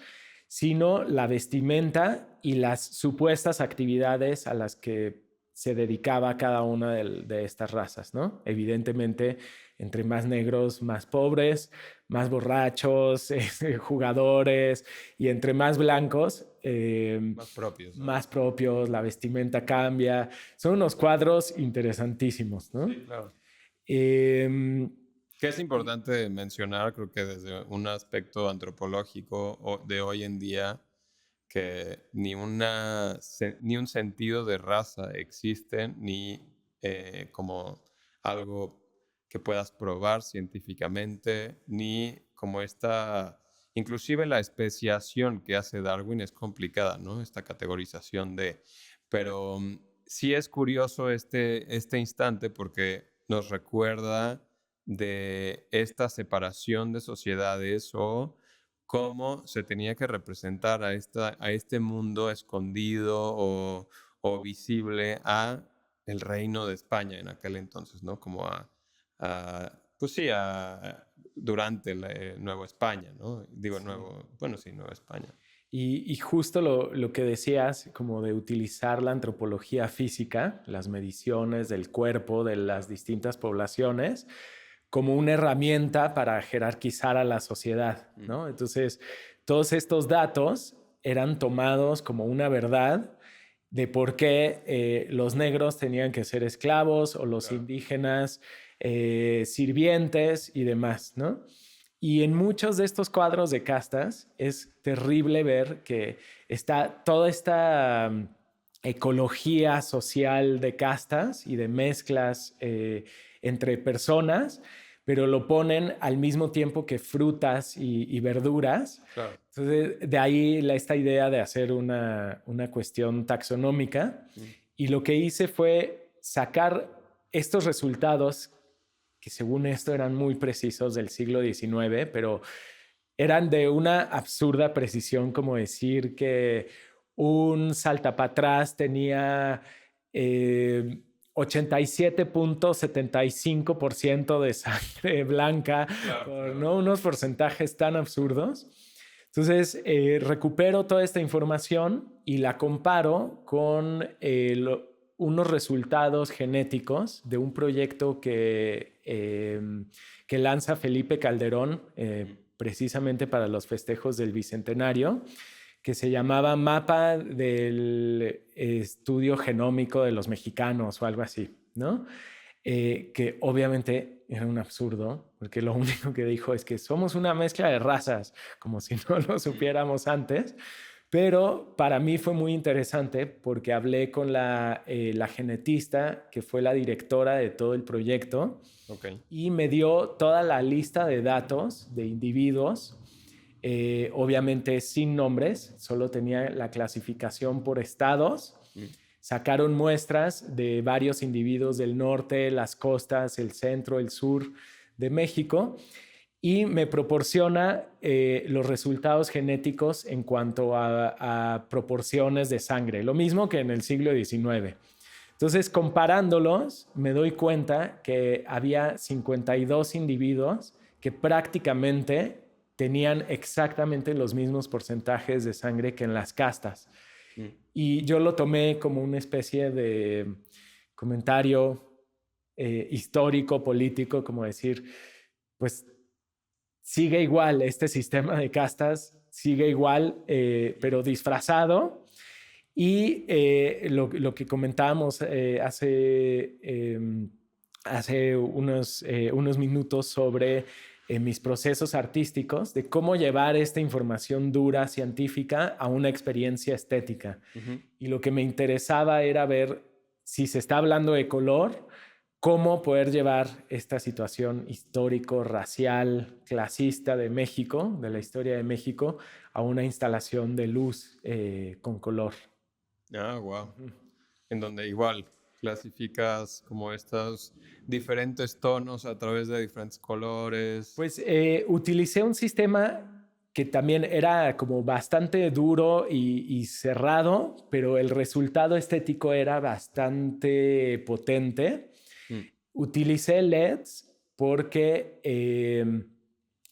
sino la vestimenta y las supuestas actividades a las que se dedicaba cada una de estas razas, ¿no? Evidentemente, entre más negros, más pobres, más borrachos, jugadores, y entre más blancos, más propios, ¿no? más propios, la vestimenta cambia. Son unos cuadros interesantísimos, ¿no? Sí, claro. Eh, Que es importante mencionar, creo que desde un aspecto antropológico de hoy en día, que ni un sentido de raza existe, ni como algo que puedas probar científicamente, ni como inclusive la especiación que hace Darwin es complicada, ¿no? Esta categorización pero sí es curioso este instante porque nos recuerda de esta separación de sociedades o cómo se tenía que representar a este mundo escondido o visible a el reino de España en aquel entonces, ¿no? Como pues sí, durante el Nuevo España, ¿no? Digo, sí. Nueva España. Y justo lo que decías, como de utilizar la antropología física, las mediciones del cuerpo de las distintas poblaciones, como una herramienta para jerarquizar a la sociedad, ¿no? Entonces, todos estos datos eran tomados como una verdad de por qué los negros tenían que ser esclavos o los indígenas sirvientes y demás, ¿no? Y en muchos de estos cuadros de castas es terrible ver que está toda esta ecología social de castas y de mezclas entre personas, pero lo ponen al mismo tiempo que frutas y verduras. Claro. Entonces, de ahí esta idea de hacer una cuestión taxonómica. Y lo que hice fue sacar estos resultados que según esto eran muy precisos del siglo XIX, pero eran de una absurda precisión, como decir que un saltapatrás tenía 87.75% de sangre blanca, ¿no? Unos porcentajes tan absurdos. Entonces, recupero toda esta información y la comparo con unos resultados genéticos de un proyecto que lanza Felipe Calderón precisamente para los festejos del Bicentenario, que se llamaba Mapa del Estudio Genómico de los Mexicanos o algo así, ¿no? Que obviamente era un absurdo, porque lo único que dijo es que somos una mezcla de razas, como si no lo supiéramos antes. Pero para mí fue muy interesante porque hablé con la genetista, que fue la directora de todo el proyecto, y me dio toda la lista de datos de individuos, obviamente sin nombres, solo tenía la clasificación por estados. Sacaron muestras de varios individuos del norte, las costas, el centro, el sur de México, y me proporciona los resultados genéticos en cuanto a proporciones de sangre, lo mismo que en el siglo XIX. Entonces, comparándolos, me doy cuenta que había 52 individuos que prácticamente tenían exactamente los mismos porcentajes de sangre que en las castas. Y yo lo tomé como una especie de comentario histórico, político, como decir, pues sigue igual, este sistema de castas sigue igual, pero disfrazado. Y lo que comentábamos hace hace unos minutos sobre mis procesos artísticos, de cómo llevar esta información dura científica a una experiencia estética. Y lo que me interesaba era ver si se está hablando de color, cómo poder llevar esta situación histórico, racial, clasista de México, de la historia de México, a una instalación de luz con color. Ah, wow. En donde igual clasificas como estos diferentes tonos a través de diferentes colores. Pues utilicé un sistema que también era como bastante duro y cerrado, pero el resultado estético era bastante potente. Utilicé LEDs porque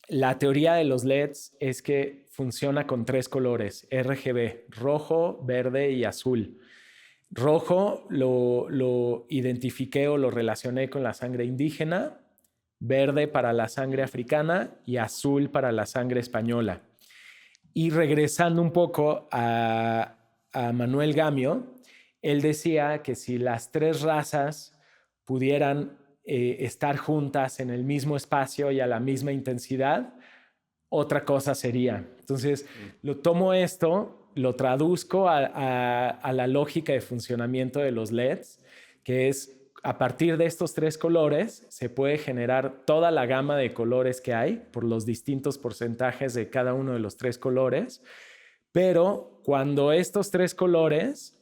la teoría de los LEDs es que funciona con 3 colores, RGB, rojo, verde y azul. Rojo lo identifiqué o lo relacioné con la sangre indígena, verde para la sangre africana y azul para la sangre española. Y regresando un poco a Manuel Gamio, él decía que si las 3 razas pudieran estar juntas en el mismo espacio y a la misma intensidad, otra cosa sería. Entonces, lo tomo esto, lo traduzco a la lógica de funcionamiento de los LEDs, que es a partir de estos 3 colores se puede generar toda la gama de colores que hay por los distintos porcentajes de cada uno de los 3 colores, pero cuando estos 3 colores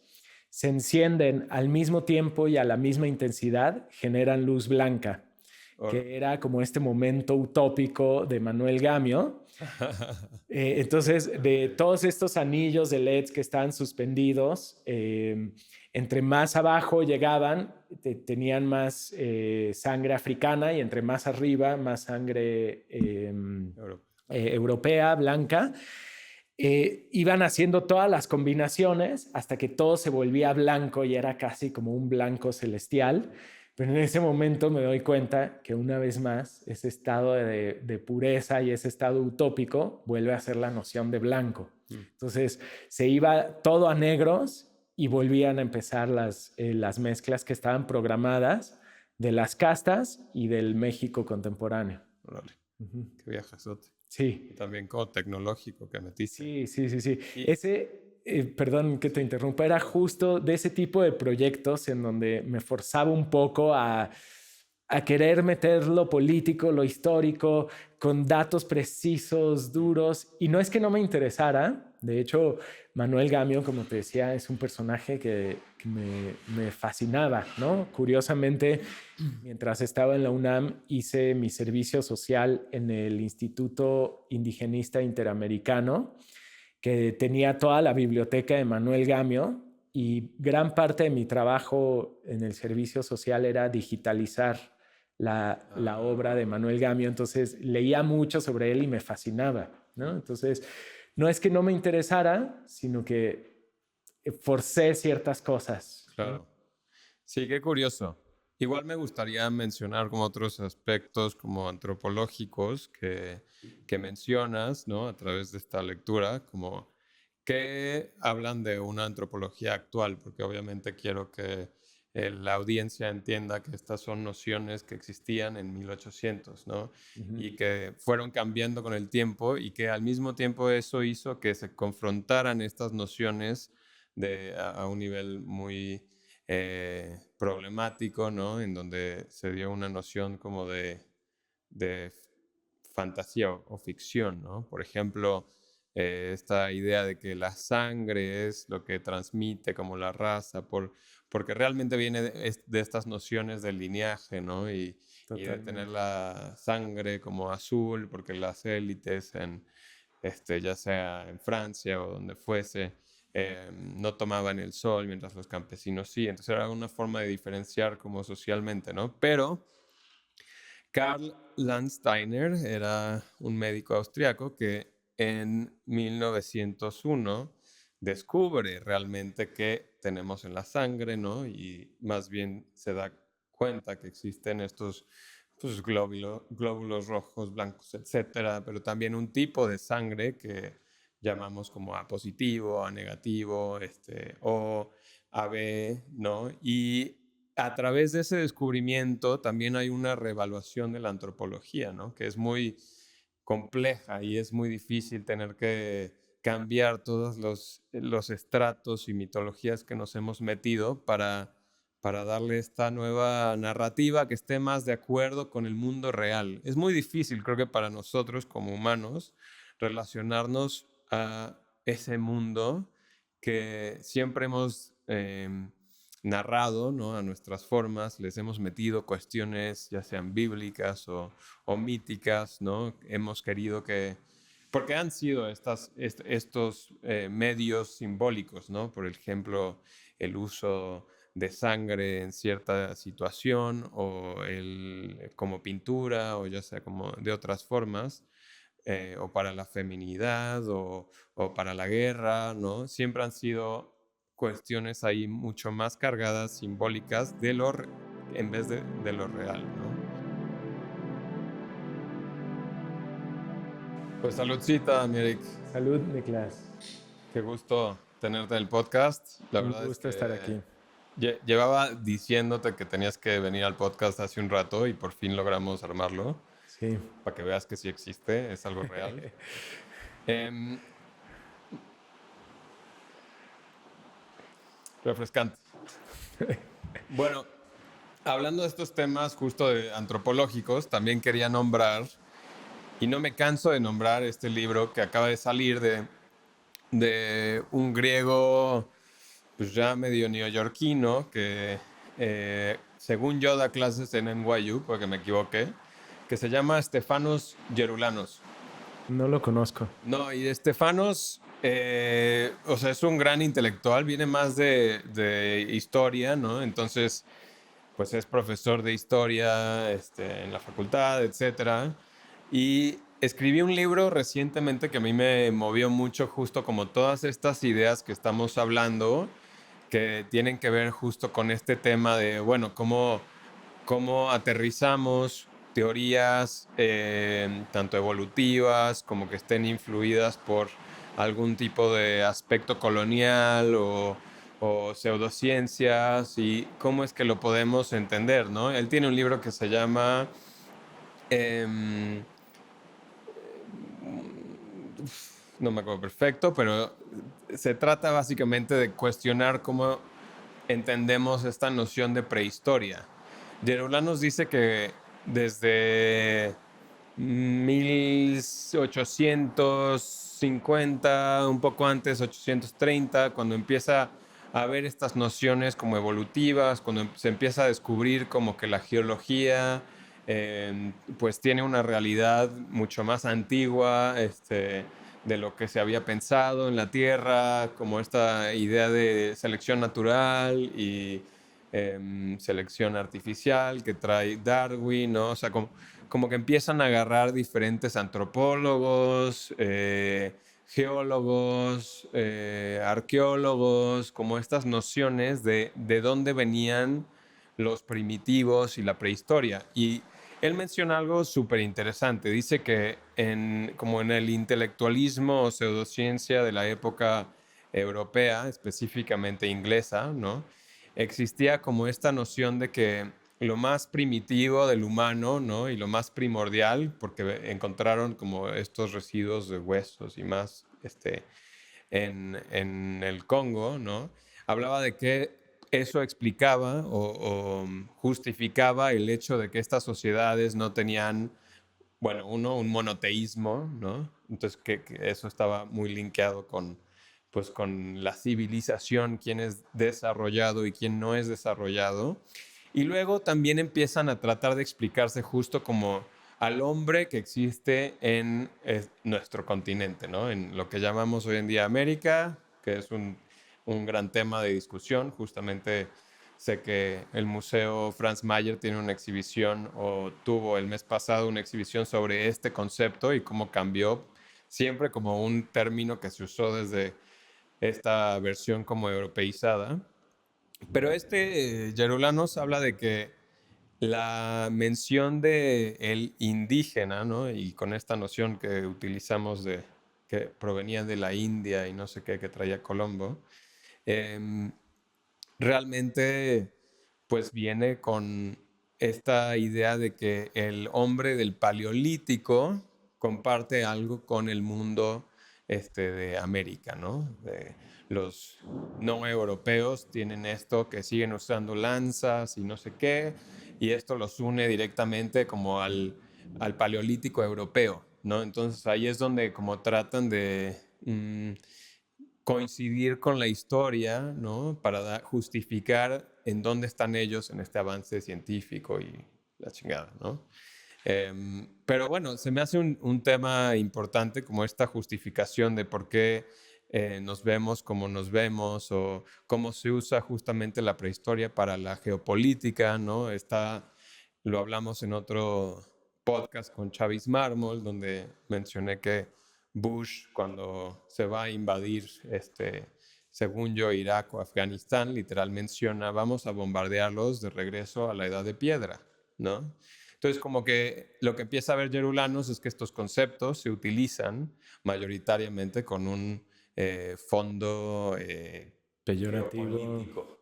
se encienden al mismo tiempo y a la misma intensidad, generan luz blanca, que era como este momento utópico de Manuel Gamio. Entonces, de todos estos anillos de LEDs que estaban suspendidos, entre más abajo llegaban, tenían más sangre africana, y entre más arriba, más sangre europea, blanca. Iban haciendo todas las combinaciones hasta que todo se volvía blanco y era casi como un blanco celestial. Pero en ese momento me doy cuenta que una vez más ese estado de pureza y ese estado utópico vuelve a ser la noción de blanco. Entonces se iba todo a negros y volvían a empezar las mezclas que estaban programadas de las castas y del México contemporáneo. Órale. Qué viajesote. Sí. Y también como tecnológico que metiste. Sí. Ese, perdón que te interrumpa, era justo de ese tipo de proyectos en donde me forzaba un poco a querer meter lo político, lo histórico, con datos precisos, duros. Y no es que no me interesara. De hecho, Manuel Gamio, como te decía, es un personaje que me fascinaba, ¿no? Curiosamente, mientras estaba en la UNAM, hice mi servicio social en el Instituto Indigenista Interamericano, que tenía toda la biblioteca de Manuel Gamio, y gran parte de mi trabajo en el servicio social era digitalizar la obra de Manuel Gamio. Entonces leía mucho sobre él y me fascinaba, ¿no? Entonces, no es que no me interesara, sino que forcé ciertas cosas. Claro. ¿No? Sí, qué curioso. Igual me gustaría mencionar como otros aspectos como antropológicos que mencionas, ¿no? A través de esta lectura, como que hablan de una antropología actual, porque obviamente quiero que la audiencia entienda que estas son nociones que existían en 1800, ¿no? Y que fueron cambiando con el tiempo, y que al mismo tiempo eso hizo que se confrontaran estas nociones a un nivel muy problemático, ¿no? En donde se dio una noción como de fantasía o ficción, ¿no? Por ejemplo, esta idea de que la sangre es lo que transmite como la raza, porque realmente viene de estas nociones del lineaje, ¿no? Y de tener la sangre como azul, porque las élites, ya sea en Francia o donde fuese, no tomaban el sol, mientras los campesinos sí. Entonces era una forma de diferenciar como socialmente, ¿no? Pero Karl Landsteiner era un médico austriaco que en 1901 descubre realmente que tenemos en la sangre, ¿no? Y más bien se da cuenta que existen estos pues, glóbulos rojos, blancos, etcétera, pero también un tipo de sangre que llamamos como A positivo, A negativo, o AB, ¿no? Y a través de ese descubrimiento también hay una reevaluación de la antropología, ¿no? Que es muy compleja y es muy difícil tener que cambiar todos los estratos y mitologías que nos hemos metido para darle esta nueva narrativa que esté más de acuerdo con el mundo real. Es muy difícil, creo que para nosotros como humanos, relacionarnos a ese mundo que siempre hemos narrado, ¿no? A nuestras formas, les hemos metido cuestiones ya sean bíblicas o míticas, ¿no? Hemos querido que, porque han sido estos medios simbólicos, ¿no? Por ejemplo, el uso de sangre en cierta situación o como pintura o ya sea como de otras formas. O para la feminidad o para la guerra, ¿no? Siempre han sido cuestiones ahí mucho más cargadas, simbólicas, en vez de lo real, ¿no? Pues saludcita, mi Eric. Salud, Niklas. Qué gusto tenerte en el podcast. La Un verdad es gusto estar aquí. que llevaba diciéndote que tenías que venir al podcast hace un rato y por fin logramos armarlo. Sí. Para que veas que sí existe, es algo real. Refrescante. Bueno, hablando de estos temas justo antropológicos, también quería nombrar, y no me canso de nombrar este libro que acaba de salir de un griego, pues ya medio neoyorquino, que según yo da clases en NYU, porque me equivoqué, que se llama Stefanos Geroulanos. No lo conozco. No, y Stefanos, o sea, es un gran intelectual, viene más de historia, ¿no? Entonces, pues es profesor de historia en la facultad, etcétera. Y escribí un libro recientemente que a mí me movió mucho, justo como todas estas ideas que estamos hablando, que tienen que ver justo con este tema de, bueno, cómo aterrizamos teorías tanto evolutivas como que estén influidas por algún tipo de aspecto colonial o pseudociencias y cómo es que lo podemos entender, ¿no? Él tiene un libro que se llama no me acuerdo perfecto, pero se trata básicamente de cuestionar cómo entendemos esta noción de prehistoria. Geroulanos dice que desde 1850, un poco antes, 830, cuando empieza a ver estas nociones como evolutivas, cuando se empieza a descubrir como que la geología pues tiene una realidad mucho más antigua de lo que se había pensado en la Tierra, como esta idea de selección natural y selección artificial que trae Darwin, ¿no? O sea, como que empiezan a agarrar diferentes antropólogos, geólogos, arqueólogos, como estas nociones de dónde venían los primitivos y la prehistoria. Y él menciona algo súper interesante. Dice que como en el intelectualismo o pseudociencia de la época europea, específicamente inglesa, ¿no? Existía como esta noción de que lo más primitivo del humano, ¿no? Y lo más primordial, porque encontraron como estos residuos de huesos y más en el Congo, ¿no? Hablaba de que eso explicaba o justificaba el hecho de que estas sociedades no tenían, bueno, un monoteísmo, ¿no? Entonces que eso estaba muy linkeado pues, con la civilización, quién es desarrollado y quién no es desarrollado. Y luego también empiezan a tratar de explicarse justo como al hombre que existe en nuestro continente, ¿no? En lo que llamamos hoy en día América, que es un gran tema de discusión. Justamente sé que el Museo Franz Mayer tiene una exhibición o tuvo el mes pasado una exhibición sobre este concepto y cómo cambió, siempre como un término que se usó desde esta versión como europeizada. Pero Geroulanos habla de que la mención de el indígena, ¿no? Y con esta noción que utilizamos de que provenía de la India y no sé qué que traía Colombo, realmente pues viene con esta idea de que el hombre del Paleolítico comparte algo con el mundo de América, ¿no? Los no europeos tienen esto, que siguen usando lanzas y no sé qué, y esto los une directamente como al Paleolítico europeo, ¿no? Entonces ahí es donde como tratan de coincidir con la historia, ¿no? Para justificar en dónde están ellos en este avance científico y la chingada, ¿no? Pero bueno, se me hace un tema importante como esta justificación de por qué nos vemos como nos vemos o cómo se usa justamente la prehistoria para la geopolítica, ¿no? Lo hablamos en otro podcast con Chavis Mármol, donde mencioné que Bush, cuando se va a invadir, según yo, Irak o Afganistán, literal menciona, vamos a bombardearlos de regreso a la edad de piedra, ¿no? Entonces, como que lo que empieza a ver Gerulanos es que estos conceptos se utilizan mayoritariamente con un fondo Peyorativo.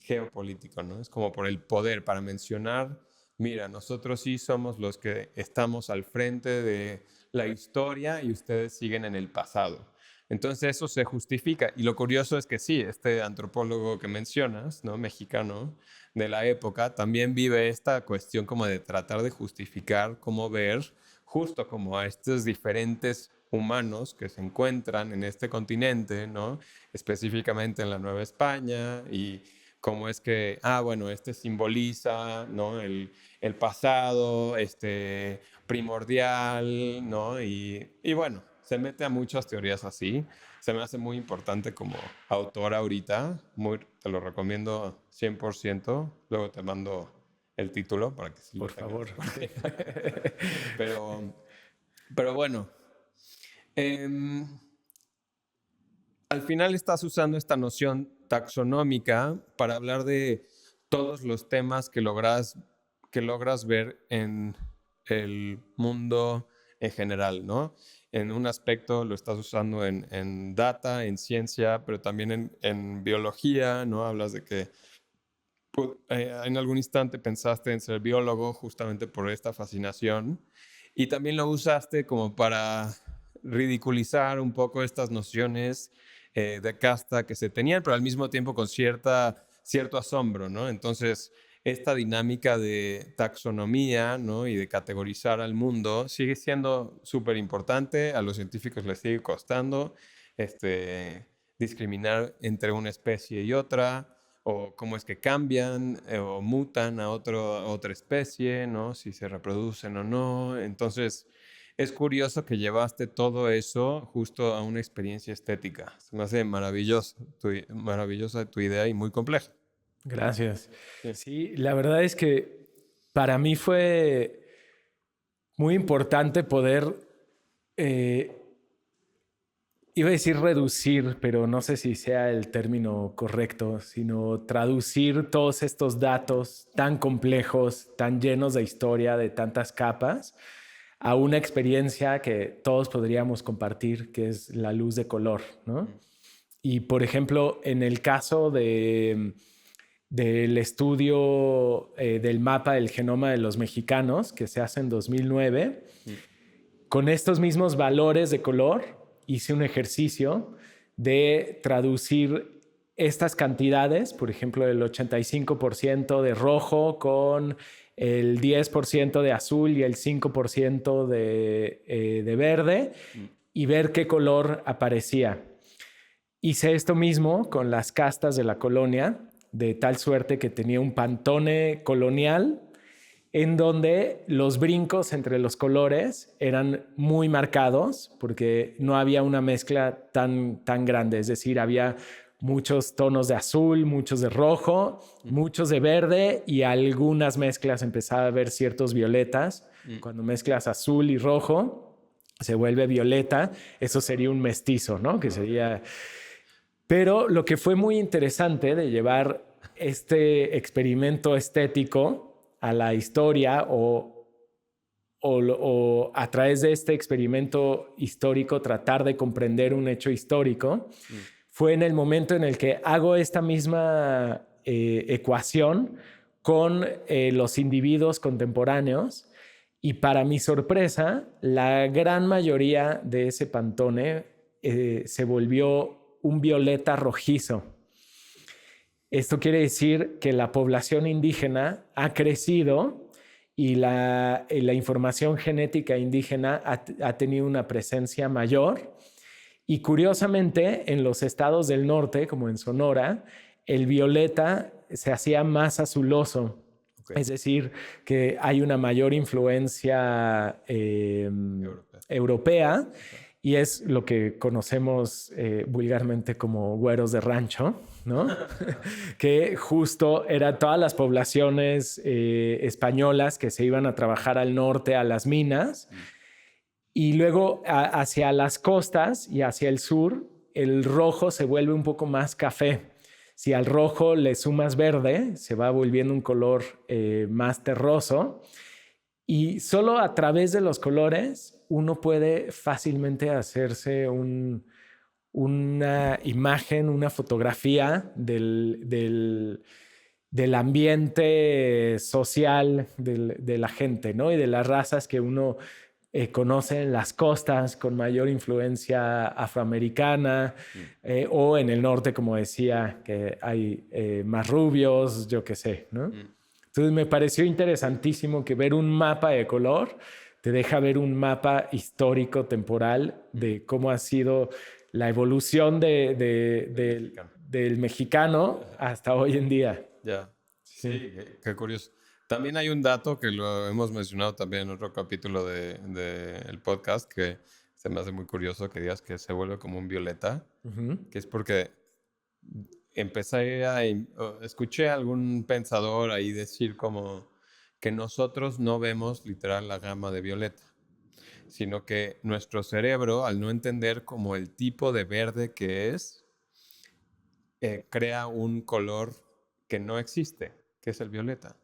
geopolítico, ¿no? Es como por el poder, para mencionar, mira, nosotros sí somos los que estamos al frente de la historia y ustedes siguen en el pasado. Entonces eso se justifica. Y lo curioso es que sí, este antropólogo que mencionas, ¿no? Mexicano de la época, también vive esta cuestión como de tratar de justificar cómo ver justo como a estos diferentes humanos que se encuentran en este continente, ¿no? Específicamente en la Nueva España, y cómo es que, bueno, simboliza, ¿no? el pasado, primordial, ¿no? Y bueno, se mete a muchas teorías así. Se me hace muy importante como autor ahorita. Te lo recomiendo 100%. Luego te mando el título para que sí lo Por favor. Pero bueno. Al final estás usando esta noción taxonómica para hablar de todos los temas que logras ver en el mundo en general, ¿no? En un aspecto lo estás usando en data, en ciencia, pero también en biología, ¿no? Hablas de que en algún instante pensaste en ser biólogo justamente por esta fascinación, y también lo usaste como para ridiculizar un poco estas nociones de casta que se tenían, pero al mismo tiempo con cierto asombro, ¿no? Entonces, esta dinámica de taxonomía, ¿no? Y de categorizar al mundo sigue siendo súper importante. A los científicos les sigue costando discriminar entre una especie y otra, o cómo es que cambian o mutan a otra especie, ¿no? Si se reproducen o no. Entonces, es curioso que llevaste todo eso justo a una experiencia estética. Se me hace maravillosa tu idea y muy compleja. Gracias. Sí, la verdad es que para mí fue muy importante poder, iba a decir reducir, pero no sé si sea el término correcto, sino traducir todos estos datos tan complejos, tan llenos de historia, de tantas capas, a una experiencia que todos podríamos compartir, que es la luz de color, ¿no? Y, por ejemplo, en el caso del estudio del mapa del genoma de los mexicanos, que se hace en 2009, con estos mismos valores de color, hice un ejercicio de traducir estas cantidades, por ejemplo, el 85% de rojo con el 10% de azul y el 5% de verde, y ver qué color aparecía. Hice esto mismo con las castas de la colonia, de tal suerte que tenía un pantone colonial en donde los brincos entre los colores eran muy marcados porque no había una mezcla tan grande, es decir, había muchos tonos de azul, muchos de rojo, muchos de verde, y algunas mezclas empezaba a ver ciertos violetas. Cuando mezclas azul y rojo se vuelve violeta. Eso sería un mestizo, ¿no? Que sería... Pero lo que fue muy interesante de llevar este experimento estético a la historia o a través de este experimento histórico tratar de comprender un hecho histórico, fue en el momento en el que hago esta misma ecuación con los individuos contemporáneos. Y para mi sorpresa, la gran mayoría de ese Pantone se volvió un violeta rojizo. Esto quiere decir que la población indígena ha crecido y la información genética indígena ha tenido una presencia mayor. Y curiosamente, en los estados del norte, como en Sonora, el violeta se hacía más azuloso. Okay. Es decir, que hay una mayor influencia europea y es lo que conocemos vulgarmente como güeros de rancho, ¿no? Que justo eran todas las poblaciones españolas que se iban a trabajar al norte a las minas y luego hacia las costas y hacia el sur el rojo se vuelve un poco más café. Si al rojo le sumas verde, se va volviendo un color más terroso. Y solo a través de los colores uno puede fácilmente hacerse una imagen, una fotografía del ambiente social de la gente, ¿no? Y de las razas que uno conoce en las costas con mayor influencia afroamericana o en el norte, como decía, que hay más rubios, yo qué sé, ¿no? Entonces me pareció interesantísimo que ver un mapa de color te deja ver un mapa histórico, temporal, de cómo ha sido la evolución del mexicano hasta hoy en día. Ya, sí, qué curioso. También hay un dato que lo hemos mencionado también en otro capítulo del podcast que se me hace muy curioso que digas que se vuelve como un violeta, que es porque escuché a algún pensador ahí decir como que nosotros no vemos literal la gama de violeta, sino que nuestro cerebro, al no entender como el tipo de verde que es, crea un color que no existe, que es el violeta.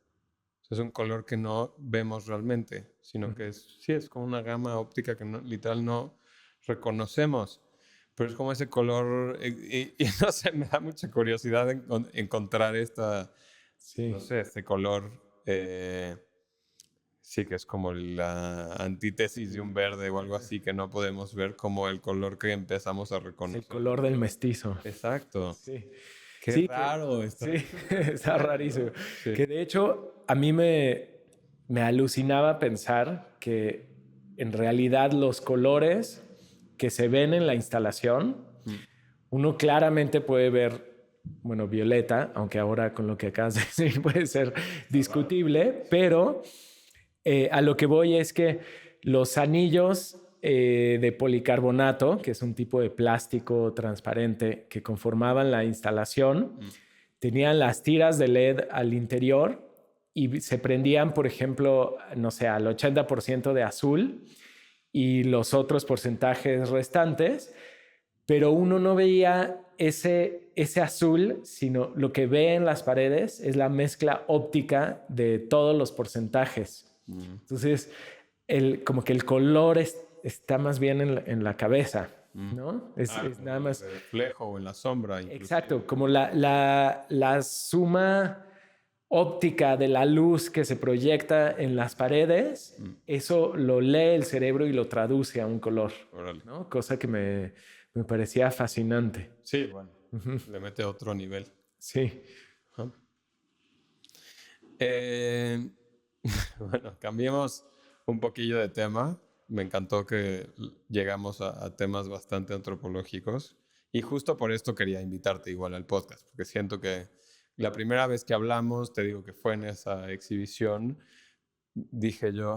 Es un color que no vemos realmente, sino que es como una gama óptica que literal no reconocemos. Pero es como ese color, y no sé, me da mucha curiosidad encontrar no sé, este color, sí que es como la antítesis de un verde o algo así que no podemos ver como el color que empezamos a reconocer. El color del mestizo. Exacto. Sí. Qué raro esto. Sí, está rarísimo. Sí. Que de hecho a mí me alucinaba pensar que en realidad los colores que se ven en la instalación, uno claramente puede ver, bueno, violeta, aunque ahora con lo que acabas de decir puede ser discutible, pero a lo que voy es que los anillos de policarbonato, que es un tipo de plástico transparente que conformaban la instalación, tenían las tiras de LED al interior y se prendían, por ejemplo, no sé, al 80% de azul y los otros porcentajes restantes, pero uno no veía ese azul, sino lo que ve en las paredes es la mezcla óptica de todos los porcentajes. Entonces, como que el color está más bien en la cabeza, ¿no? Es nada más... El reflejo o en la sombra. Inclusive. Exacto, como la suma óptica de la luz que se proyecta en las paredes, eso lo lee el cerebro y lo traduce a un color, ¿no? Cosa que me parecía fascinante. Sí, bueno, le mete a otro nivel. Sí. Bueno, cambiemos un poquillo de tema. Me encantó que llegamos a temas bastante antropológicos y justo por esto quería invitarte igual al podcast, porque siento que la primera vez que hablamos, te digo que fue en esa exhibición, dije yo,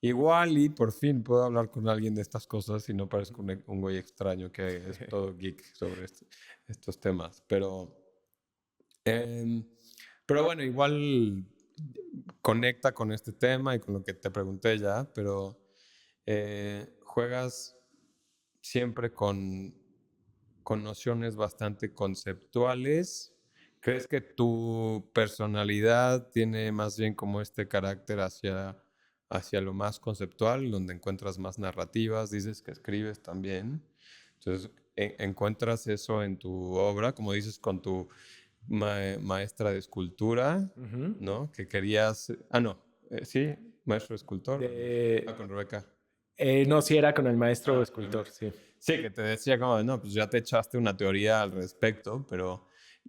igual y por fin puedo hablar con alguien de estas cosas y no parezco un güey extraño que es todo geek sobre estos temas. Pero bueno, igual conecta con este tema y con lo que te pregunté ya, pero juegas siempre con nociones bastante conceptuales. ¿Crees que tu personalidad tiene más bien como este carácter hacia lo más conceptual, donde encuentras más narrativas? Dices que escribes también. Entonces, ¿encuentras eso en tu obra? Como dices, con tu maestra de escultura, ¿no? Que querías... sí, maestro escultor. Con Rebeca. No, sí era con el maestro escultor, sí. Sí, que te decía como, no, pues ya te echaste una teoría al respecto, pero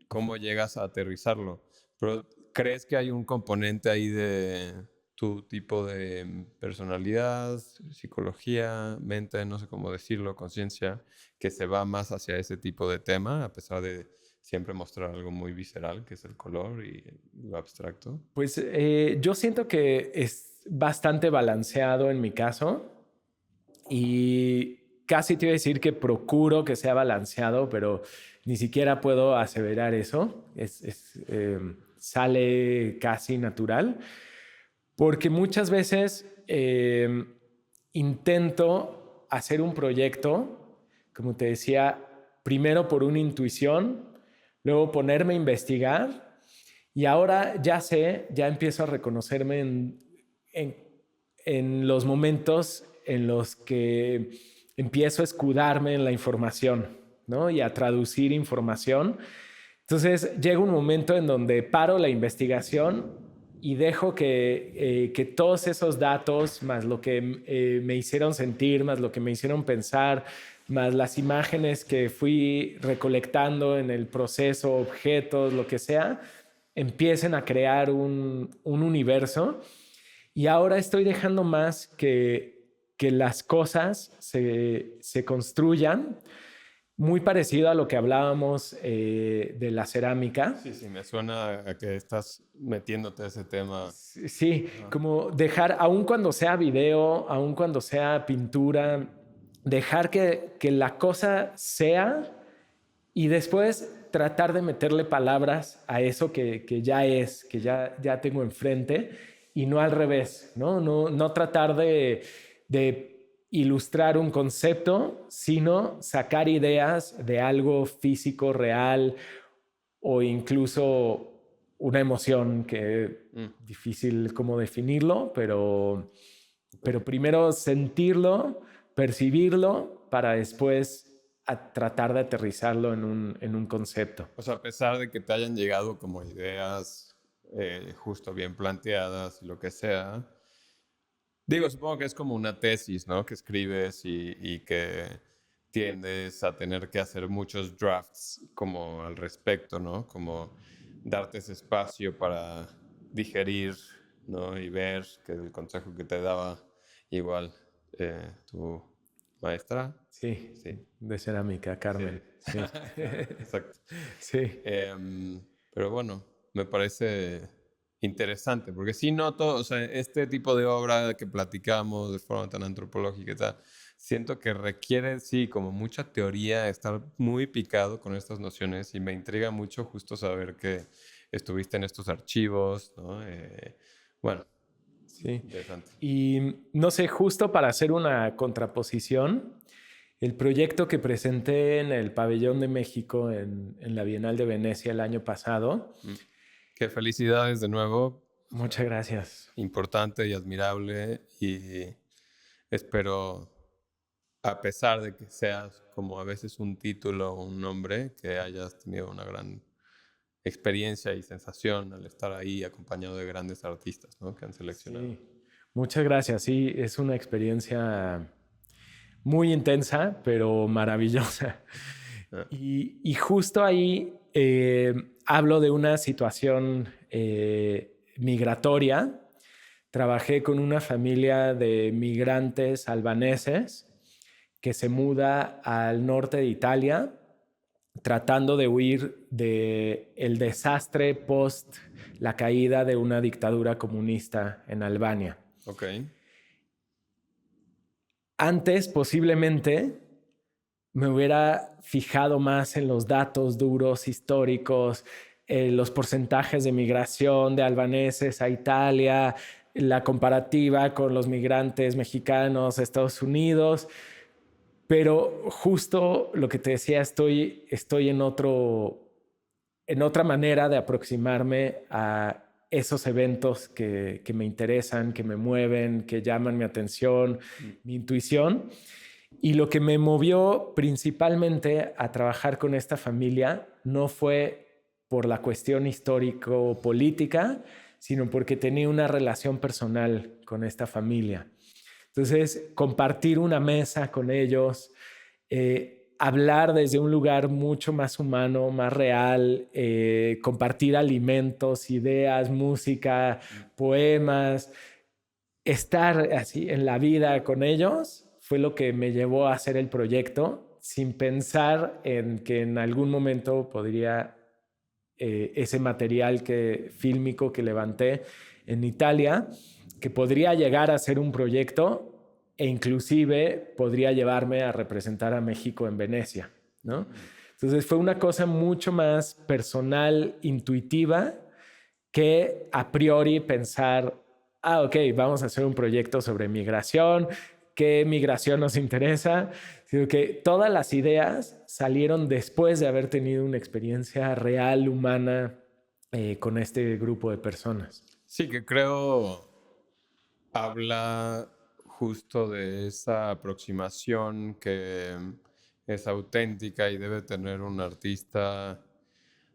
¿cómo llegas a aterrizarlo? Pero ¿crees que hay un componente ahí de tu tipo de personalidad, psicología, mente, no sé cómo decirlo, conciencia, que se va más hacia ese tipo de tema, a pesar de siempre mostrar algo muy visceral, que es el color y lo abstracto? Pues yo siento que es bastante balanceado en mi caso y casi te iba a decir que procuro que sea balanceado, pero ni siquiera puedo aseverar eso. Sale casi natural, porque muchas veces intento hacer un proyecto, como te decía, primero por una intuición, luego ponerme a investigar y ahora ya sé, ya empiezo a reconocerme en los momentos en los que empiezo a escudarme en la información, ¿no? Y a traducir información. Entonces llega un momento en donde paro la investigación y dejo que todos esos datos, más lo que me hicieron sentir, más lo que me hicieron pensar, más las imágenes que fui recolectando en el proceso, objetos, lo que sea, empiecen a crear un universo. Y ahora estoy dejando más que las cosas se construyan, muy parecido a lo que hablábamos de la cerámica. Sí, me suena a que estás metiéndote a ese tema. Sí, como dejar, aun cuando sea video, aun cuando sea pintura, dejar que la cosa sea y después tratar de meterle palabras a eso que ya tengo enfrente y no al revés, ¿no? No tratar de ilustrar un concepto, sino sacar ideas de algo físico, real o incluso una emoción que es difícil como definirlo, pero primero sentirlo, percibirlo, para después tratar de aterrizarlo en un concepto. O sea, a pesar de que te hayan llegado como ideas justo bien planteadas y lo que sea, digo, supongo que es como una tesis, ¿no? Que escribes y que tiendes a tener que hacer muchos drafts como al respecto, ¿no? Como darte ese espacio para digerir, ¿no? Y ver que el consejo que te daba igual tu maestra. Sí, de cerámica, Carmen. Sí. Exacto. Sí. Pero bueno, me parece interesante, porque sí noto, o sea, este tipo de obra que platicamos de forma tan antropológica y tal, siento que requiere, sí, como mucha teoría, estar muy picado con estas nociones y me intriga mucho justo saber que estuviste en estos archivos, ¿no? Bueno, sí. Interesante. Y no sé, justo para hacer una contraposición, el proyecto que presenté en el Pabellón de México en la Bienal de Venecia el año pasado. Qué felicidades de nuevo. Muchas gracias. Importante y admirable y espero, a pesar de que seas como a veces un título o un nombre, que hayas tenido una gran experiencia y sensación al estar ahí acompañado de grandes artistas, ¿no? Que han seleccionado. Sí. Muchas gracias. Sí, es una experiencia muy intensa, pero maravillosa. Y justo ahí hablo de una situación migratoria. Trabajé con una familia de migrantes albaneses que se muda al norte de Italia tratando de huir del desastre post la caída de una dictadura comunista en Albania. Ok. Antes, posiblemente, me hubiera fijado más en los datos duros históricos, los porcentajes de migración de albaneses a Italia, la comparativa con los migrantes mexicanos a Estados Unidos. Pero justo lo que te decía, estoy en otra manera de aproximarme a esos eventos que me interesan, que me mueven, que llaman mi atención, mi intuición. Y lo que me movió principalmente a trabajar con esta familia no fue por la cuestión histórico-política, sino porque tenía una relación personal con esta familia. Entonces, compartir una mesa con ellos, hablar desde un lugar mucho más humano, más real, compartir alimentos, ideas, música, poemas, estar así en la vida con ellos fue lo que me llevó a hacer el proyecto, sin pensar en que en algún momento podría ese material fílmico que levanté en Italia, que podría llegar a ser un proyecto e inclusive podría llevarme a representar a México en Venecia, ¿no? Entonces fue una cosa mucho más personal, intuitiva, que a priori pensar, ok, vamos a hacer un proyecto sobre migración, qué migración nos interesa, sino que todas las ideas salieron después de haber tenido una experiencia real, humana, con este grupo de personas. Sí, que creo habla justo de esa aproximación que es auténtica y debe tener un artista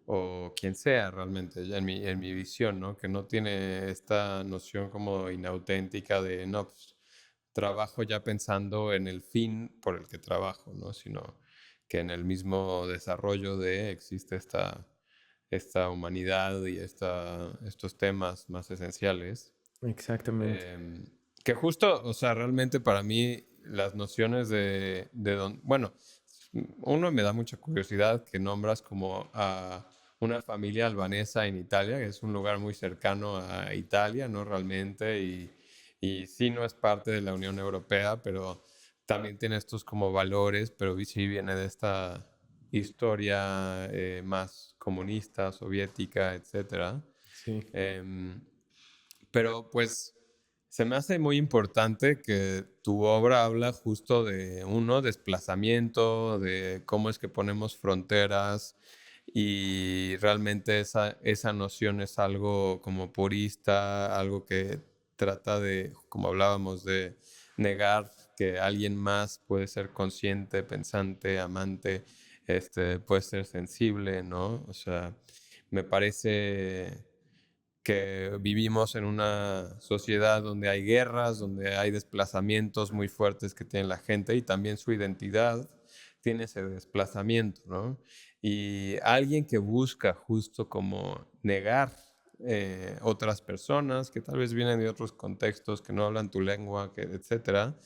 o quien sea realmente, ya en mi visión, ¿no? Que no tiene esta noción como inauténtica de, no, pues, trabajo ya pensando en el fin por el que trabajo, ¿no? Sino que en el mismo desarrollo existe esta humanidad y estos temas más esenciales. Exactamente. Que justo, o sea, realmente para mí las nociones bueno, uno me da mucha curiosidad que nombras como a una familia albanesa en Italia, que es un lugar muy cercano a Italia, ¿no? Realmente, y sí no es parte de la Unión Europea, pero también tiene estos como valores, pero sí viene de esta historia más comunista, soviética, etcétera. Sí. Pero pues se me hace muy importante que tu obra habla justo de desplazamiento, de cómo es que ponemos fronteras y realmente esa noción es algo como purista, algo que trata de, como hablábamos, de negar que alguien más puede ser consciente, pensante, amante, puede ser sensible, ¿no? O sea, me parece que vivimos en una sociedad donde hay guerras, donde hay desplazamientos muy fuertes que tiene la gente y también su identidad tiene ese desplazamiento, ¿no? Y alguien que busca justo como negar otras personas que tal vez vienen de otros contextos, que no hablan tu lengua, etcétera,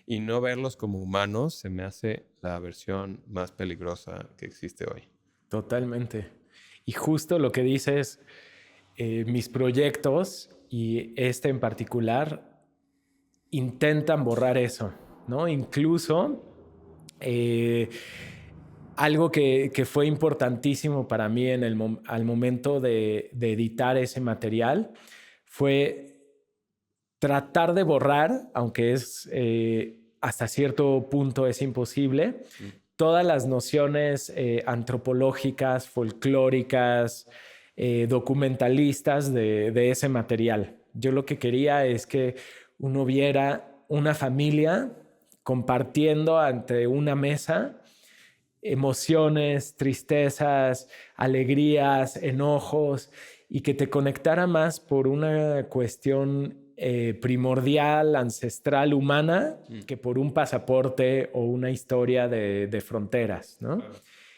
y no verlos como humanos, se me hace la versión más peligrosa que existe hoy. Totalmente. Y justo lo que dices, mis proyectos y este en particular intentan borrar eso, ¿no? Incluso algo que fue importantísimo para mí al momento de editar ese material fue tratar de borrar, aunque es hasta cierto punto es imposible, todas las nociones antropológicas, folclóricas, documentalistas de ese material. Yo lo que quería es que uno viera una familia compartiendo ante una mesa emociones, tristezas, alegrías, enojos, y que te conectara más por una cuestión primordial, ancestral, humana, que por un pasaporte o una historia de fronteras, ¿no? Claro.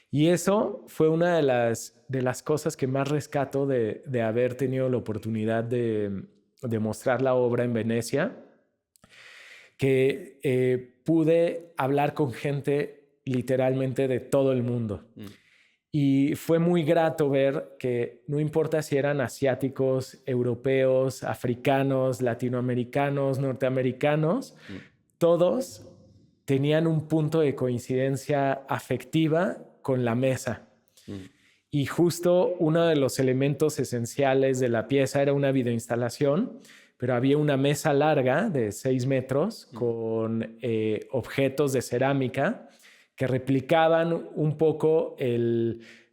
Y eso fue una de las cosas que más rescato de haber tenido la oportunidad de mostrar la obra en Venecia, que pude hablar con gente literalmente de todo el mundo. Y fue muy grato ver que no importa si eran asiáticos, europeos, africanos, latinoamericanos, norteamericanos, todos tenían un punto de coincidencia afectiva con la mesa. Y justo uno de los elementos esenciales de la pieza era una videoinstalación, pero había una mesa larga de 6 metros con objetos de cerámica que replicaban un poco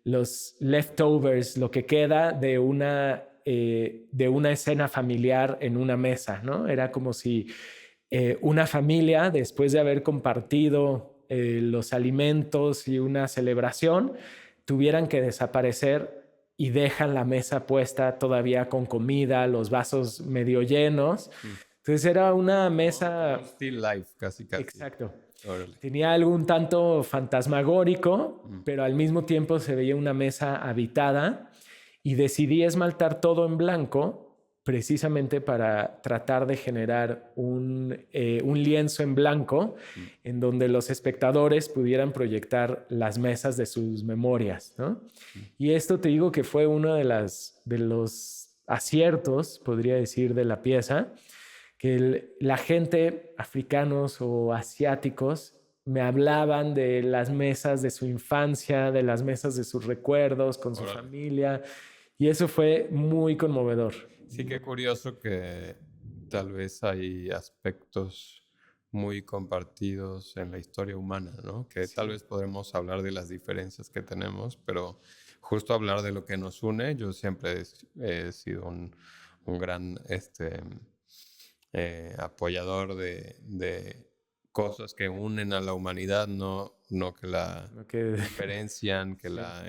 los leftovers, lo que queda de una escena familiar en una mesa, ¿no? Era como si una familia, después de haber compartido los alimentos y una celebración, tuvieran que desaparecer y dejan la mesa puesta todavía con comida, los vasos medio llenos. Entonces era una mesa... Como still life, casi. Exacto. Órale. Tenía algo un tanto fantasmagórico, pero al mismo tiempo se veía una mesa habitada y decidí esmaltar todo en blanco precisamente para tratar de generar un lienzo en blanco en donde los espectadores pudieran proyectar las mesas de sus memorias, ¿no? Y esto te digo que fue uno de los aciertos, podría decir, de la pieza, que la gente, africanos o asiáticos, me hablaban de las mesas de su infancia, de las mesas de sus recuerdos con su familia, y eso fue muy conmovedor. Sí, qué curioso que tal vez hay aspectos muy compartidos en la historia humana, ¿no? Que tal vez podremos hablar de las diferencias que tenemos, pero justo hablar de lo que nos une. Yo siempre he sido un gran apoyador de cosas que unen a la humanidad, no que la diferencian, que la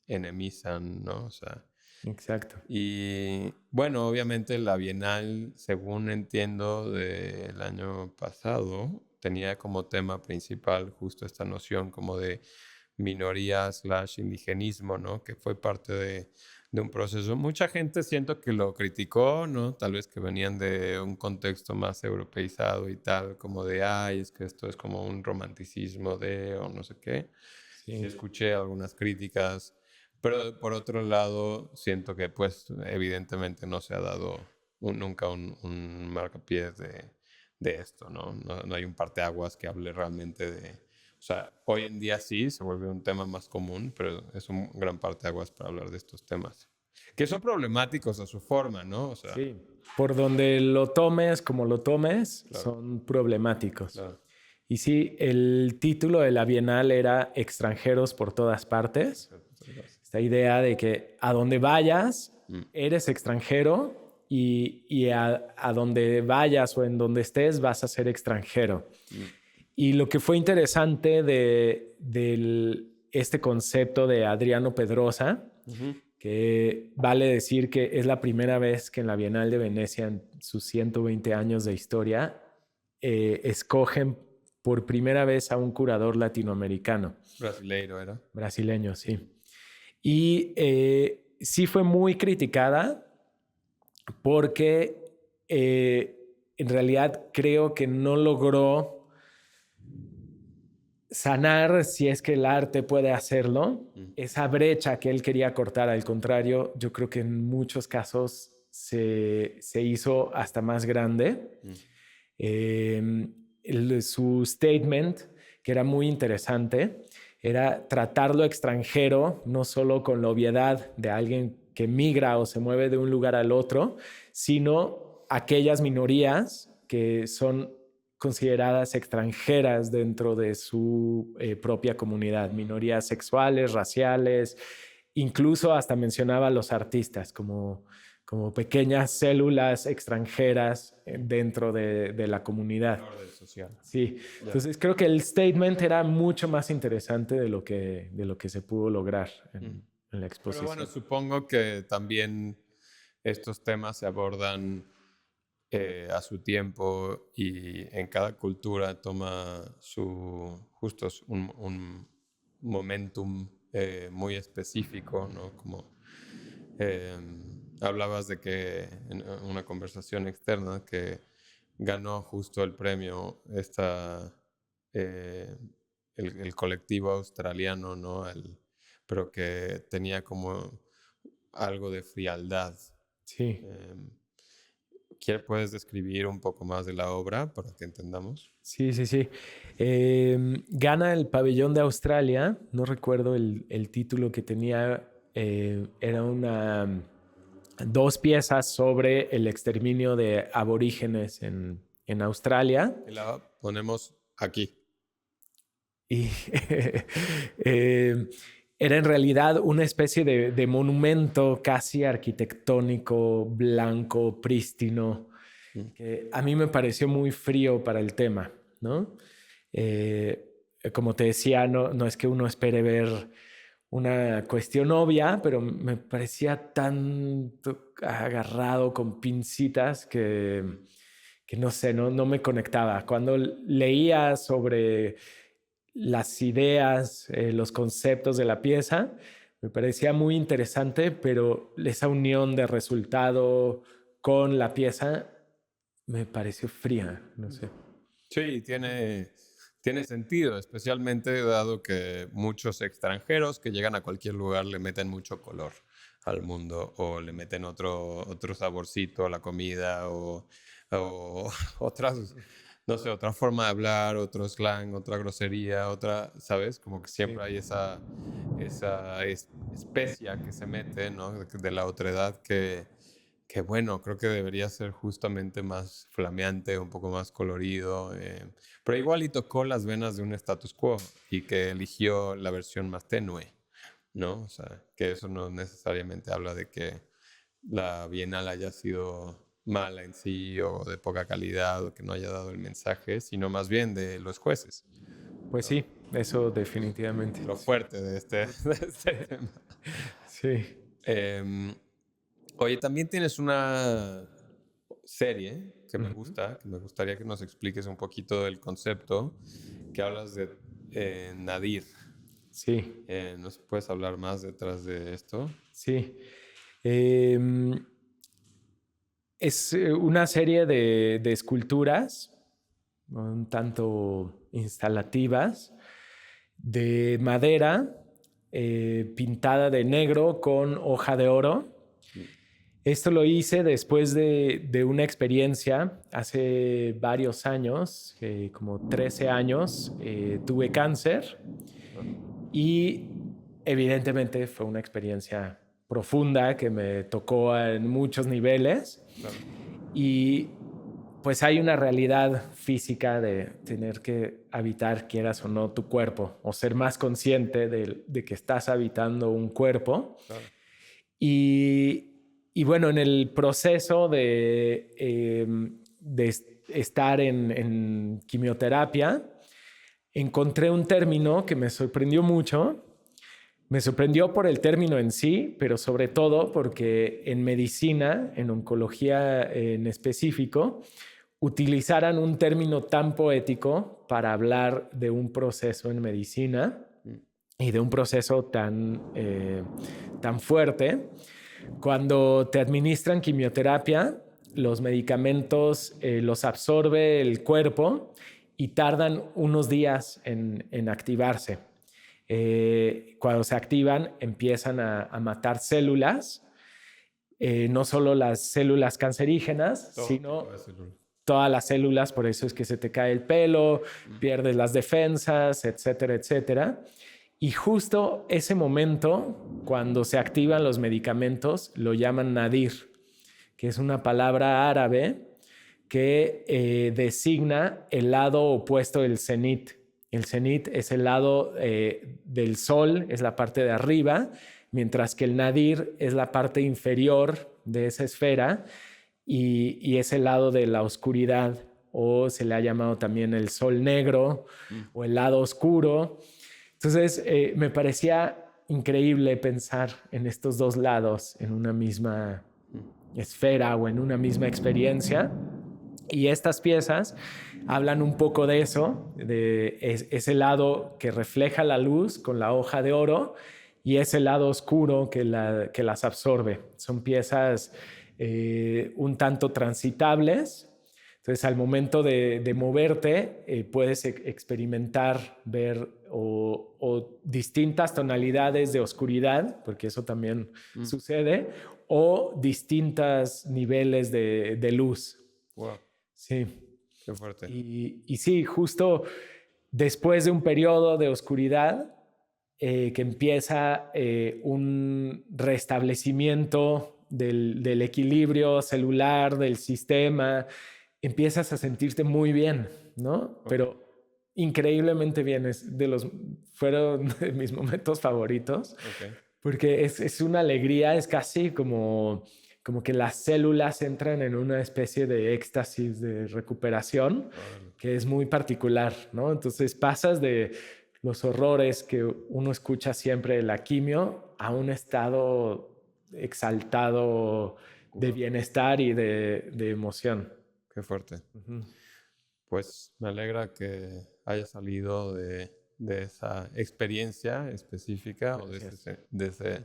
enemizan, ¿no? O sea, exacto. y bueno, obviamente la Bienal, según entiendo del año pasado, tenía como tema principal justo esta noción como de minoría/indigenismo, ¿no? Que fue parte de un proceso. Mucha gente siento que lo criticó, ¿no? Tal vez que venían de un contexto más europeizado y tal, como de, ay, es que esto es como un romanticismo de, o no sé qué. Sí. Escuché algunas críticas, pero por otro lado, siento que pues evidentemente no se ha dado nunca un marcapiés de esto, ¿no? No hay un parteaguas que hable realmente de... O sea, hoy en día sí se vuelve un tema más común, pero es un gran parteaguas para hablar de estos temas. Que son problemáticos a su forma, ¿no? O sea, sí, por donde lo tomes, como lo tomes, claro, son problemáticos. Claro. Y sí, el título de la Bienal era Extranjeros por todas partes. Esta idea de que a donde vayas, eres extranjero y a donde vayas o en donde estés vas a ser extranjero. Y lo que fue interesante de este concepto de Adriano Pedrosa, que vale decir que es la primera vez que en la Bienal de Venecia, en sus 120 años de historia, escogen por primera vez a un curador latinoamericano. Brasileiro era. Brasileño, sí. Y sí fue muy criticada porque en realidad creo que no logró sanar, si es que el arte puede hacerlo, esa brecha que él quería cortar. Al contrario, yo creo que en muchos casos se hizo hasta más grande. Su statement, que era muy interesante, era tratar lo extranjero no solo con la obviedad de alguien que migra o se mueve de un lugar al otro, sino aquellas minorías que son consideradas extranjeras dentro de su propia comunidad, minorías sexuales, raciales, incluso hasta mencionaba a los artistas como pequeñas células extranjeras dentro de la comunidad. Social. Sí, entonces creo que el statement era mucho más interesante de lo que se pudo lograr en la exposición. Pero bueno, supongo que también estos temas se abordan a su tiempo y en cada cultura toma justo un momentum muy específico, ¿no? Como hablabas de que en una conversación externa que ganó justo el premio el colectivo australiano, ¿no? Pero que tenía como algo de frialdad. Sí. ¿Puedes describir un poco más de la obra para que entendamos? Sí. Gana el pabellón de Australia, no recuerdo el título que tenía, era dos piezas sobre el exterminio de aborígenes en Australia. Y la ponemos aquí. Y era en realidad una especie de monumento casi arquitectónico, blanco, prístino, que a mí me pareció muy frío para el tema, ¿no? Como te decía, no es que uno espere ver una cuestión obvia, pero me parecía tan agarrado con pincitas que no sé, no me conectaba. Cuando leía sobre las ideas, los conceptos de la pieza, me parecía muy interesante, pero esa unión de resultado con la pieza me pareció fría, no sé. Sí, tiene sentido, especialmente dado que muchos extranjeros que llegan a cualquier lugar le meten mucho color al mundo o le meten otro saborcito a la comida o otras, no sé, otra forma de hablar, otro slang, otra grosería, otra, ¿sabes? Como que siempre hay esa especia que se mete, ¿no? De la otredad que bueno, creo que debería ser justamente más flameante, un poco más colorido, pero igual y tocó las venas de un status quo y que eligió la versión más tenue, ¿no? O sea, que eso no necesariamente habla de que la Bienal haya sido mala en sí o de poca calidad o que no haya dado el mensaje, sino más bien de los jueces. Pues sí, eso definitivamente. Lo fuerte de este tema. Sí. Oye, también tienes una serie que me gusta, que me gustaría que nos expliques un poquito del concepto, que hablas de Nadir. Sí, ¿Nos puedes hablar más detrás de esto? sí. Em, es una serie de esculturas, un tanto instalativas, de madera pintada de negro con hoja de oro. Esto lo hice después de una experiencia hace varios años, como 13 años, tuve cáncer y evidentemente fue una experiencia profunda que me tocó en muchos niveles. Claro. Y pues hay una realidad física de tener que habitar, quieras o no, tu cuerpo o ser más consciente de que estás habitando un cuerpo. Claro. Y bueno, en el proceso de estar en quimioterapia, encontré un término que me sorprendió mucho. Me sorprendió por el término en sí, pero sobre todo porque en medicina, en oncología en específico, utilizaran un término tan poético para hablar de un proceso en medicina y de un proceso tan fuerte. Cuando te administran quimioterapia, los medicamentos los absorbe el cuerpo y tardan unos días en activarse. Cuando se activan, empiezan a matar células, no solo las células cancerígenas, sino todas las células, por eso es que se te cae el pelo, pierdes las defensas, etcétera, etcétera. Y justo ese momento, cuando se activan los medicamentos, lo llaman nadir, que es una palabra árabe que designa el lado opuesto del cenit. El cenit es el lado del sol, es la parte de arriba, mientras que el nadir es la parte inferior de esa esfera y es el lado de la oscuridad, o se le ha llamado también el sol negro o el lado oscuro. Entonces, me parecía increíble pensar en estos dos lados en una misma esfera o en una misma experiencia. Y estas piezas hablan un poco de eso, de ese lado que refleja la luz con la hoja de oro y ese lado oscuro que las absorbe. Son piezas un tanto transitables. Entonces, al momento de moverte, puedes experimentar, ver o distintas tonalidades de oscuridad, porque eso también sucede, o distintos niveles de luz. Wow. Sí. Qué fuerte. Y sí, justo después de un periodo de oscuridad, que empieza un restablecimiento del equilibrio celular, del sistema, empiezas a sentirte muy bien, ¿no? Okay. Pero increíblemente bien, fueron de mis momentos favoritos, okay. Porque es una alegría, es casi como que las células entran en una especie de éxtasis de recuperación, que es muy particular, ¿no? Entonces pasas de los horrores que uno escucha siempre de la quimio a un estado exaltado de bienestar y de emoción. Qué fuerte. Uh-huh. Pues me alegra que haya salido de esa experiencia específica. Gracias. O de ese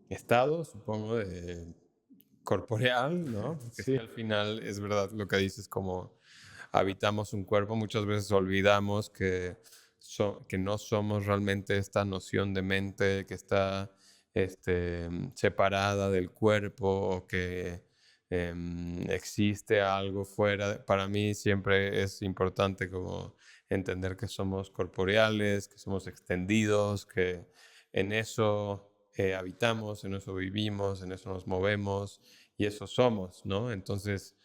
estado, supongo, corporeal, ¿no? Porque sí. Al final es verdad lo que dices, como habitamos un cuerpo, muchas veces olvidamos que no somos realmente esta noción de mente que está separada del cuerpo, o que existe algo fuera. Para mí siempre es importante como entender que somos corporeales, que somos extendidos, que en eso habitamos, en eso vivimos, en eso nos movemos y eso somos, ¿no? Entonces,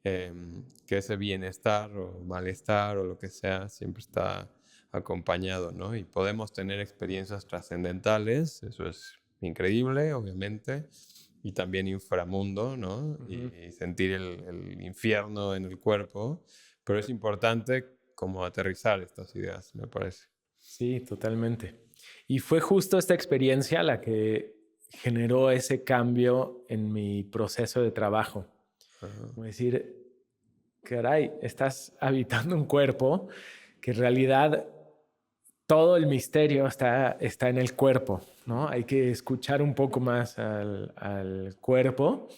que ese bienestar o malestar o lo que sea siempre está acompañado, ¿no? Y podemos tener experiencias trascendentales, eso es increíble, obviamente, y también inframundo, ¿no? Uh-huh. Y sentir el infierno en el cuerpo, pero es importante como aterrizar estas ideas, me parece. Sí, totalmente. Y fue justo esta experiencia la que generó ese cambio en mi proceso de trabajo. Uh-huh. Como decir, caray, estás habitando un cuerpo que en realidad todo el misterio está en el cuerpo, ¿no? Hay que escuchar un poco más al cuerpo.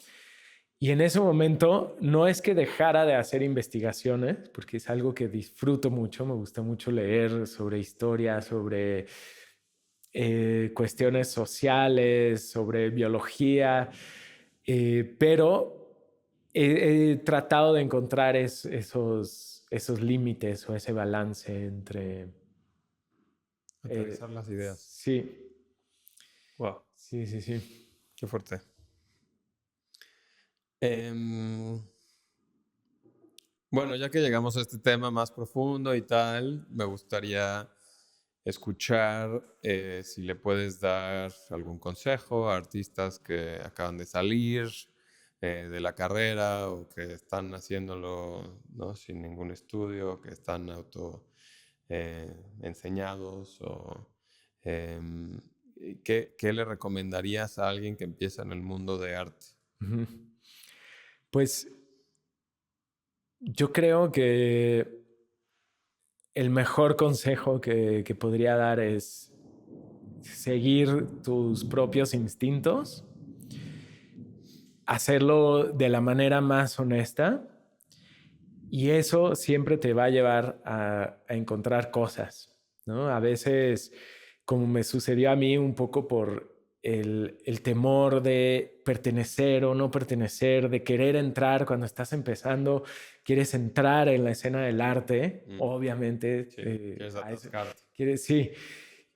Y en ese momento no es que dejara de hacer investigaciones, porque es algo que disfruto mucho, me gusta mucho leer sobre historia, sobre cuestiones sociales, sobre biología, pero he tratado de encontrar esos límites o ese balance entre... aterrizar las ideas. Sí. Wow. Sí, sí, sí. Qué fuerte. Bueno, ya que llegamos a este tema más profundo y tal, me gustaría escuchar si le puedes dar algún consejo a artistas que acaban de salir de la carrera o que están haciéndolo, ¿no?, sin ningún estudio, que están enseñados, o ¿qué le recomendarías a alguien que empieza en el mundo de arte? Uh-huh. Pues yo creo que el mejor consejo que podría dar es seguir tus propios instintos, hacerlo de la manera más honesta, y eso siempre te va a llevar a encontrar cosas, ¿no? A veces, como me sucedió a mí un poco por el temor de pertenecer o no pertenecer, de querer entrar cuando estás empezando, quieres entrar en la escena del arte, obviamente. Sí, quieres atascarte. Sí,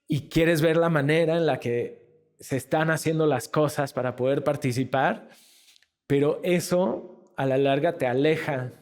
y quieres ver la manera en la que se están haciendo las cosas para poder participar, pero eso a la larga te aleja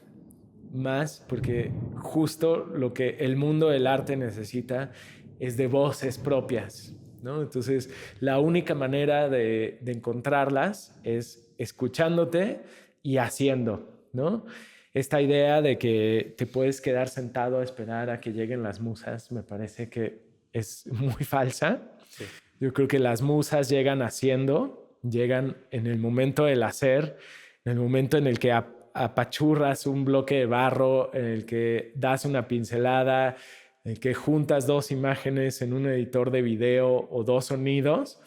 más, porque justo lo que el mundo del arte necesita es de voces propias, ¿no? Entonces, la única manera de encontrarlas es escuchándote y haciendo, ¿no? Esta idea de que te puedes quedar sentado a esperar a que lleguen las musas me parece que es muy falsa. Sí. Yo creo que las musas llegan haciendo, llegan en el momento del hacer, en el momento en el que apachurras un bloque de barro, en el que das una pincelada, en el que juntas dos imágenes en un editor de video o dos sonidos.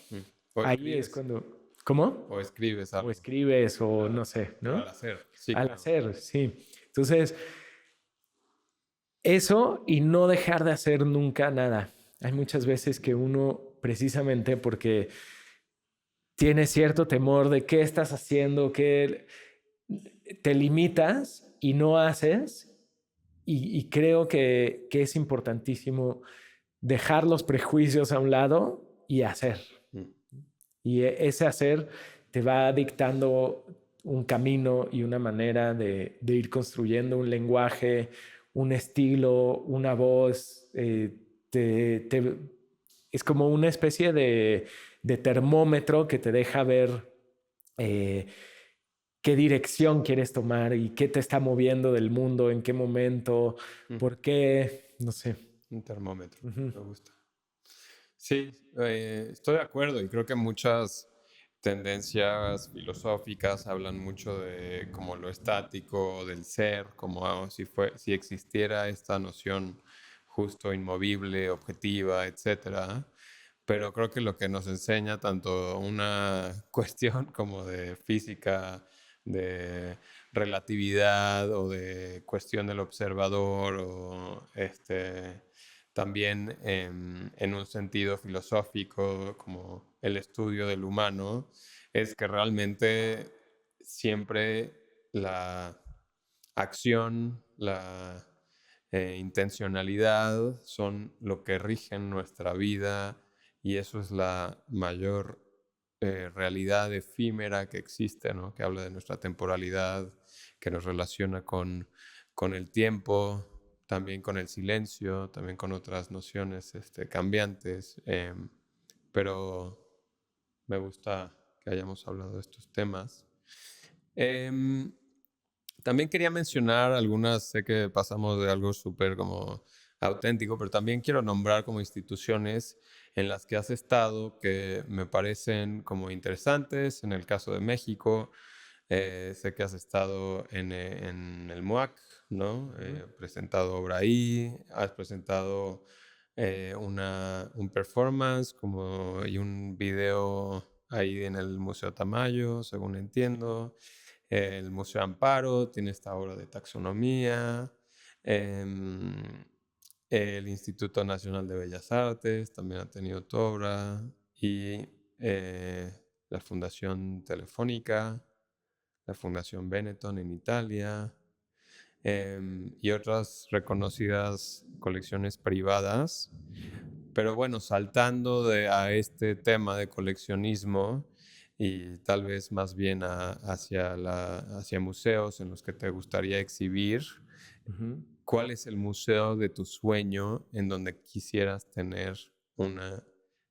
Ahí es cuando... ¿Cómo? O escribes algo. O escribes, o claro, no sé, ¿no? Al hacer, sí. Al hacer, sí. Entonces, eso, y no dejar de hacer nunca nada. Hay muchas veces que uno, precisamente porque tiene cierto temor de qué estás haciendo, que te limitas y no haces, y creo que es importantísimo dejar los prejuicios a un lado y hacer. Y ese hacer te va dictando un camino y una manera de ir construyendo un lenguaje, un estilo, una voz. Es como una especie de termómetro que te deja ver qué dirección quieres tomar y qué te está moviendo del mundo, en qué momento, por qué, no sé. Un termómetro, me gusta. Sí, estoy de acuerdo y creo que muchas tendencias filosóficas hablan mucho de como lo estático del ser, como si existiera esta noción justo inmovible, objetiva, etcétera. Pero creo que lo que nos enseña tanto una cuestión como de física, de relatividad o de cuestión del observador o también en un sentido filosófico como el estudio del humano, es que realmente siempre la acción, la intencionalidad son lo que rigen nuestra vida y eso es la mayor realidad efímera que existe, ¿no? Que habla de nuestra temporalidad, que nos relaciona con el tiempo, también con el silencio, también con otras nociones cambiantes, pero me gusta que hayamos hablado de estos temas. También quería mencionar algunas, sé que pasamos de algo súper como auténtico, pero también quiero nombrar como instituciones en las que has estado que me parecen como interesantes. En el caso de México, sé que has estado en el MUAC, ¿no? Presentado obra ahí, has presentado un performance y un video ahí en el Museo Tamayo, según entiendo. El Museo Amparo tiene esta obra de taxonomía. El Instituto Nacional de Bellas Artes también ha tenido tu obra. Y la Fundación Telefónica, la Fundación Benetton en Italia. Y otras reconocidas colecciones privadas. Pero bueno, saltando a este tema de coleccionismo y tal vez más bien hacia museos en los que te gustaría exhibir, ¿cuál es el museo de tu sueño en donde quisieras tener una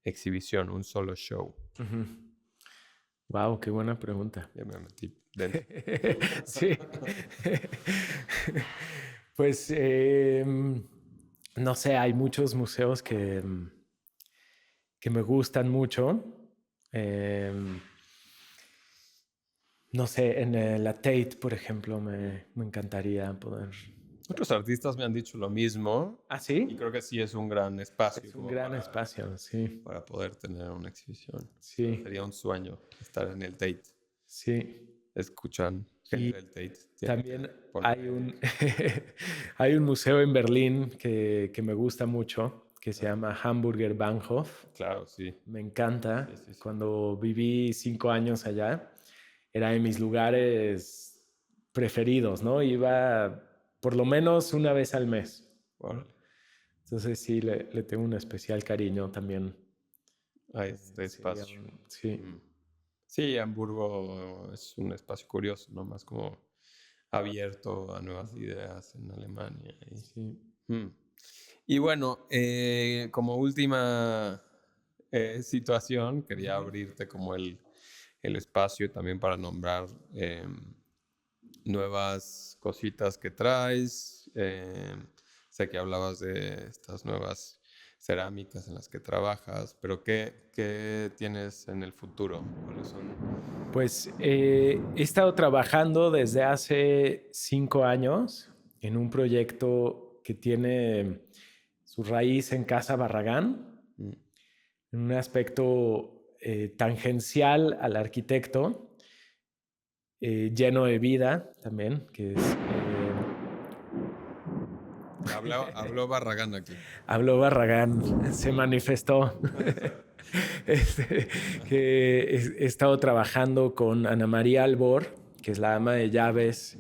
exhibición, un solo show? Wow, qué buena pregunta. Ya me metí dentro. Sí. Pues no sé, hay muchos museos que me gustan mucho. No sé, en la Tate, por ejemplo, me encantaría poder. Otros artistas me han dicho lo mismo. ¿Ah, sí? Y creo que sí es un gran espacio. Es un gran espacio, sí. Para poder tener una exhibición. Sí. Sería un sueño estar en el Tate. Sí. Escuchan gente del Tate. También hay un museo en Berlín que me gusta mucho, que se llama Hamburger Bahnhof. Claro, sí. Me encanta. Sí. Cuando viví 5 años allá, era de mis lugares preferidos, ¿no? Iba por lo menos una vez al mes. Bueno. Entonces sí, le tengo un especial cariño también A este espacio. Sí. Sí, Hamburgo es un espacio curioso, ¿no? Más como abierto a nuevas ideas en Alemania. Sí. Y bueno, como última situación, quería abrirte como el espacio también para nombrar nuevas cositas que traes. Sé que hablabas de estas nuevas cerámicas en las que trabajas, pero ¿qué tienes en el futuro? ¿Cuáles son? Pues he estado trabajando desde hace 5 años en un proyecto que tiene su raíz en Casa Barragán, en un aspecto tangencial al arquitecto, lleno de vida también, que es... Habló Barragán aquí. Habló Barragán, se manifestó. Que he estado trabajando con Ana María Albor, que es la ama de llaves,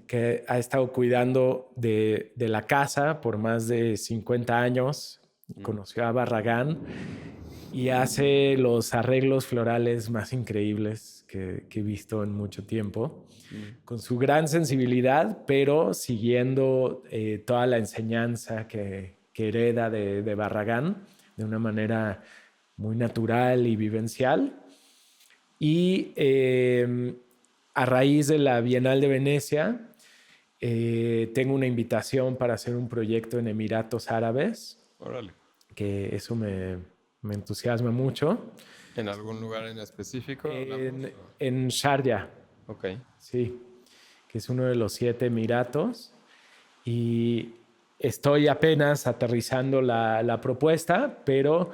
que ha estado cuidando de la casa por más de 50 años. Conoció a Barragán y hace los arreglos florales más increíbles que he visto en mucho tiempo, con su gran sensibilidad, pero siguiendo toda la enseñanza que hereda de Barragán de una manera muy natural y vivencial. Y a raíz de la Bienal de Venecia, tengo una invitación para hacer un proyecto en Emiratos Árabes, Órale. Que eso me entusiasma mucho. ¿En algún lugar en específico? En Sharjah. Ok. Sí, que es uno de los 7 Emiratos. Y estoy apenas aterrizando la propuesta, pero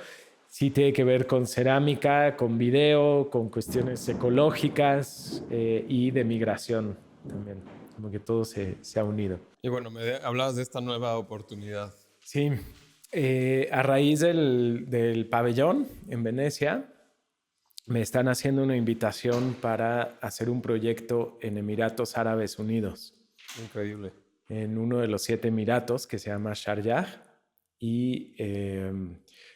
sí tiene que ver con cerámica, con video, con cuestiones ecológicas y de migración también. Como que todo se ha unido. Y bueno, hablabas de esta nueva oportunidad. Sí, a raíz del pabellón en Venecia, me están haciendo una invitación para hacer un proyecto en Emiratos Árabes Unidos. Increíble. En uno de los 7 Emiratos que se llama Sharjah. Y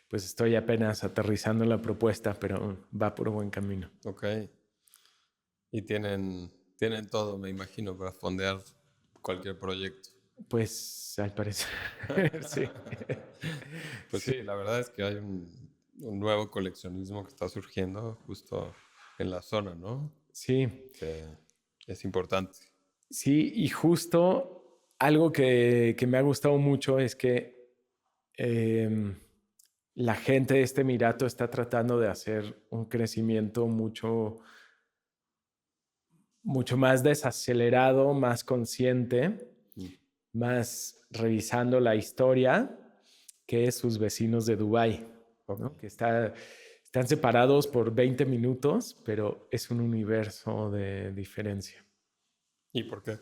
pues estoy apenas aterrizando la propuesta, pero va por buen camino. Ok. Y tienen todo, me imagino, para fondear cualquier proyecto. Pues al parecer, sí. Pues sí, la verdad es que hay un nuevo coleccionismo que está surgiendo justo en la zona, ¿no? Sí. Que es importante. Sí, y justo algo que me ha gustado mucho es que la gente de este Emirato está tratando de hacer un crecimiento mucho más desacelerado, más consciente, más revisando la historia que sus vecinos de Dubái, ¿no? Que están separados por 20 minutos, pero es un universo de diferencia. ¿Y por qué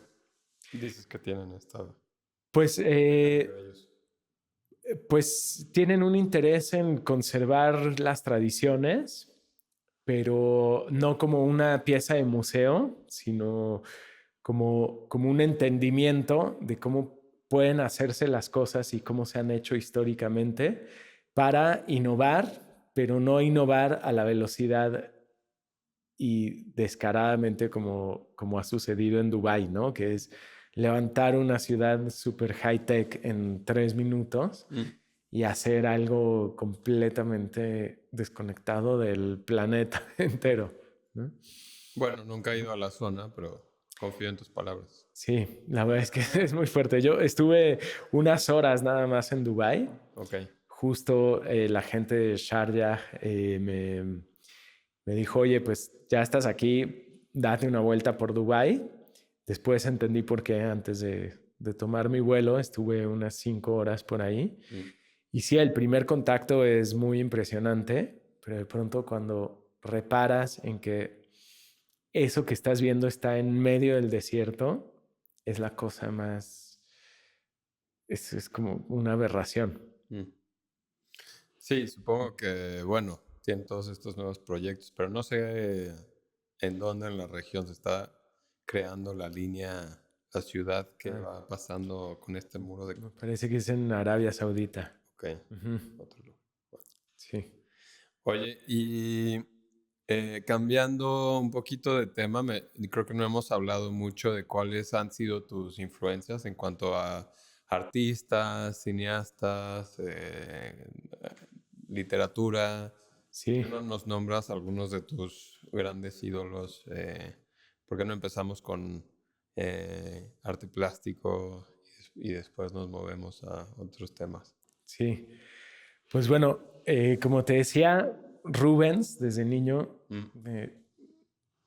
dices que tienen esta? Pues tienen un interés en conservar las tradiciones, pero no como una pieza de museo, sino como un entendimiento de cómo pueden hacerse las cosas y cómo se han hecho históricamente para innovar, pero no innovar a la velocidad y descaradamente como ha sucedido en Dubái, ¿no? Que es levantar una ciudad súper high-tech en 3 minutos y hacer algo completamente desconectado del planeta entero, ¿no? Bueno, nunca he ido a la zona, pero confío en tus palabras. Sí, la verdad es que es muy fuerte. Yo estuve unas horas nada más en Dubái. Okay. Justo la gente de Sharjah me dijo, oye, pues ya estás aquí, date una vuelta por Dubái. Después entendí por qué antes de tomar mi vuelo estuve unas 5 horas por ahí. Y sí, el primer contacto es muy impresionante, pero de pronto cuando reparas en que eso que estás viendo está en medio del desierto, es la cosa más... Es como una aberración. Sí, supongo que, bueno, tienen todos estos nuevos proyectos, pero no sé en dónde en la región se está creando la ciudad que va pasando con este muro de... Me parece que es en Arabia Saudita. Ok, otro lugar. Bueno. Sí. Oye, y cambiando un poquito de tema, creo que no hemos hablado mucho de cuáles han sido tus influencias en cuanto a artistas, cineastas, literatura. Sí. ¿Por qué no nos nombras algunos de tus grandes ídolos? ¿Por qué no empezamos con arte plástico y después nos movemos a otros temas? Sí. Pues bueno, como te decía, Rubens desde niño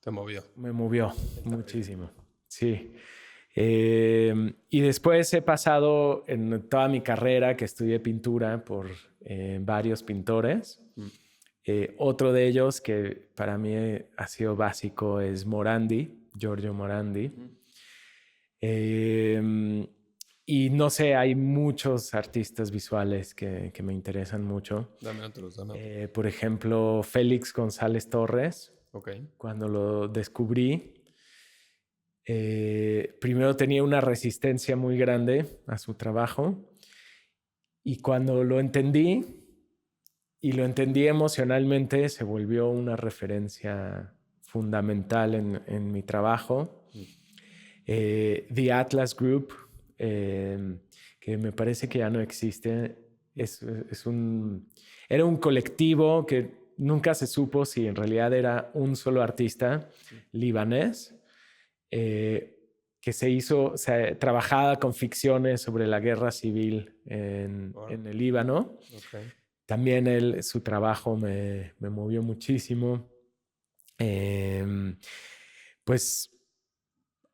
Te movió. me movió muchísimo. Sí. Y después he pasado en toda mi carrera que estudié pintura por varios pintores. Otro de ellos que para mí ha sido básico es Morandi, Giorgio Morandi. Y no sé, hay muchos artistas visuales que me interesan mucho. Dame otros. Por ejemplo, Félix González Torres. Okay. Cuando lo descubrí, primero tenía una resistencia muy grande a su trabajo. Y cuando lo entendí, y lo entendí emocionalmente, se volvió una referencia fundamental en mi trabajo. The Atlas Group, que me parece que ya no existe, era un colectivo que nunca se supo si en realidad era un solo artista libanés, que se hizo, o sea, trabajaba con ficciones sobre la guerra civil en el Líbano. Okay. También su trabajo me movió muchísimo. Pues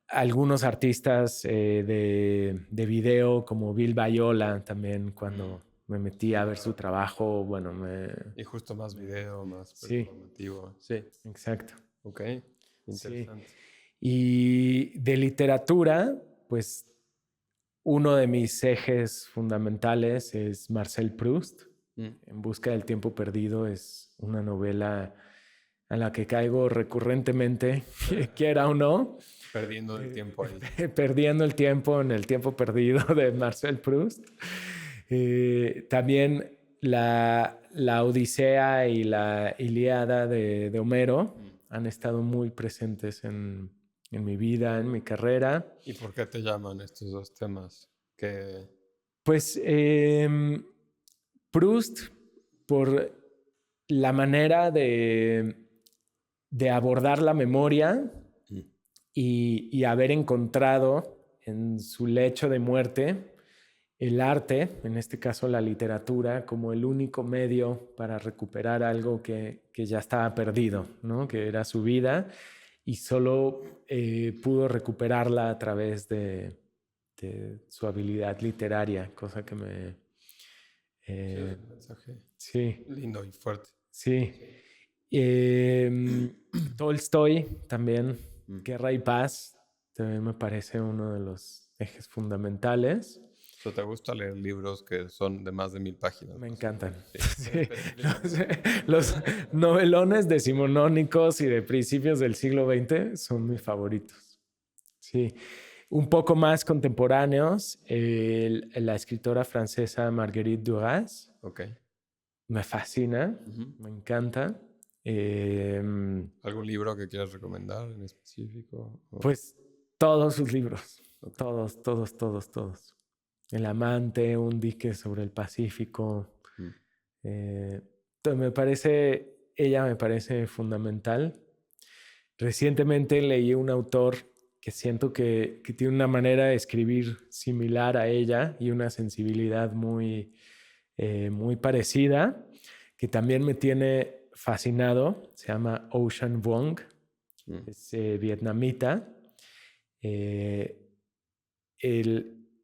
algunos artistas de video como Bill Viola también, cuando me metí a ver su trabajo, bueno, Y justo más video, más sí, performativo. Sí, exacto. ok, Sí. interesante. Y de literatura, pues uno de mis ejes fundamentales es Marcel Proust. En busca del tiempo perdido es una novela a la que caigo recurrentemente, quiera o no. Perdiendo el tiempo ahí. Perdiendo el tiempo en el tiempo perdido de Marcel Proust. También la Odisea y la Ilíada de Homero han estado muy presentes en mi vida, en mi carrera. ¿Y por qué te llaman estos dos temas? Que... Pues Proust, por la manera de abordar la memoria y haber encontrado en su lecho de muerte el arte, en este caso la literatura, como el único medio para recuperar algo que ya estaba perdido, ¿no? Que era su vida, y solo pudo recuperarla a través de su habilidad literaria, cosa que me... sí, es un mensaje sí, lindo y fuerte. sí. Tolstoy también, Guerra y Paz, también me parece uno de los ejes fundamentales. ¿Te gusta leer libros que son de más de 1000 páginas? Me encantan. Sí. Sí. Los novelones decimonónicos y de principios del siglo XX son mis favoritos. Sí. Un poco más contemporáneos, la escritora francesa Marguerite Duras. Okay. Me fascina, me encanta. ¿Algún libro que quieras recomendar en específico? Pues todos sus libros. Okay. Todos. El amante, Un dique sobre el Pacífico. Ella me parece fundamental. Recientemente leí un autor que siento que tiene una manera de escribir similar a ella y una sensibilidad muy parecida, que también me tiene fascinado. Se llama Ocean Vuong. Es vietnamita.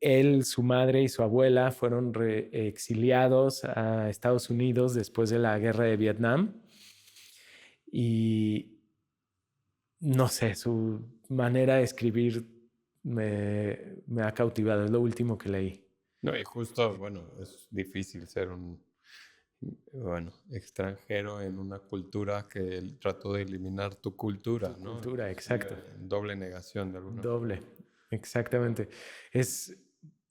Él, su madre y su abuela fueron exiliados a Estados Unidos después de la guerra de Vietnam. Y no sé, su manera de escribir me ha cautivado. Es lo último que leí. No, y justo, bueno, es difícil ser un extranjero en una cultura que trató de eliminar tu cultura, ¿no? Cultura, exacto. Doble negación de alguna Doble, exactamente. Es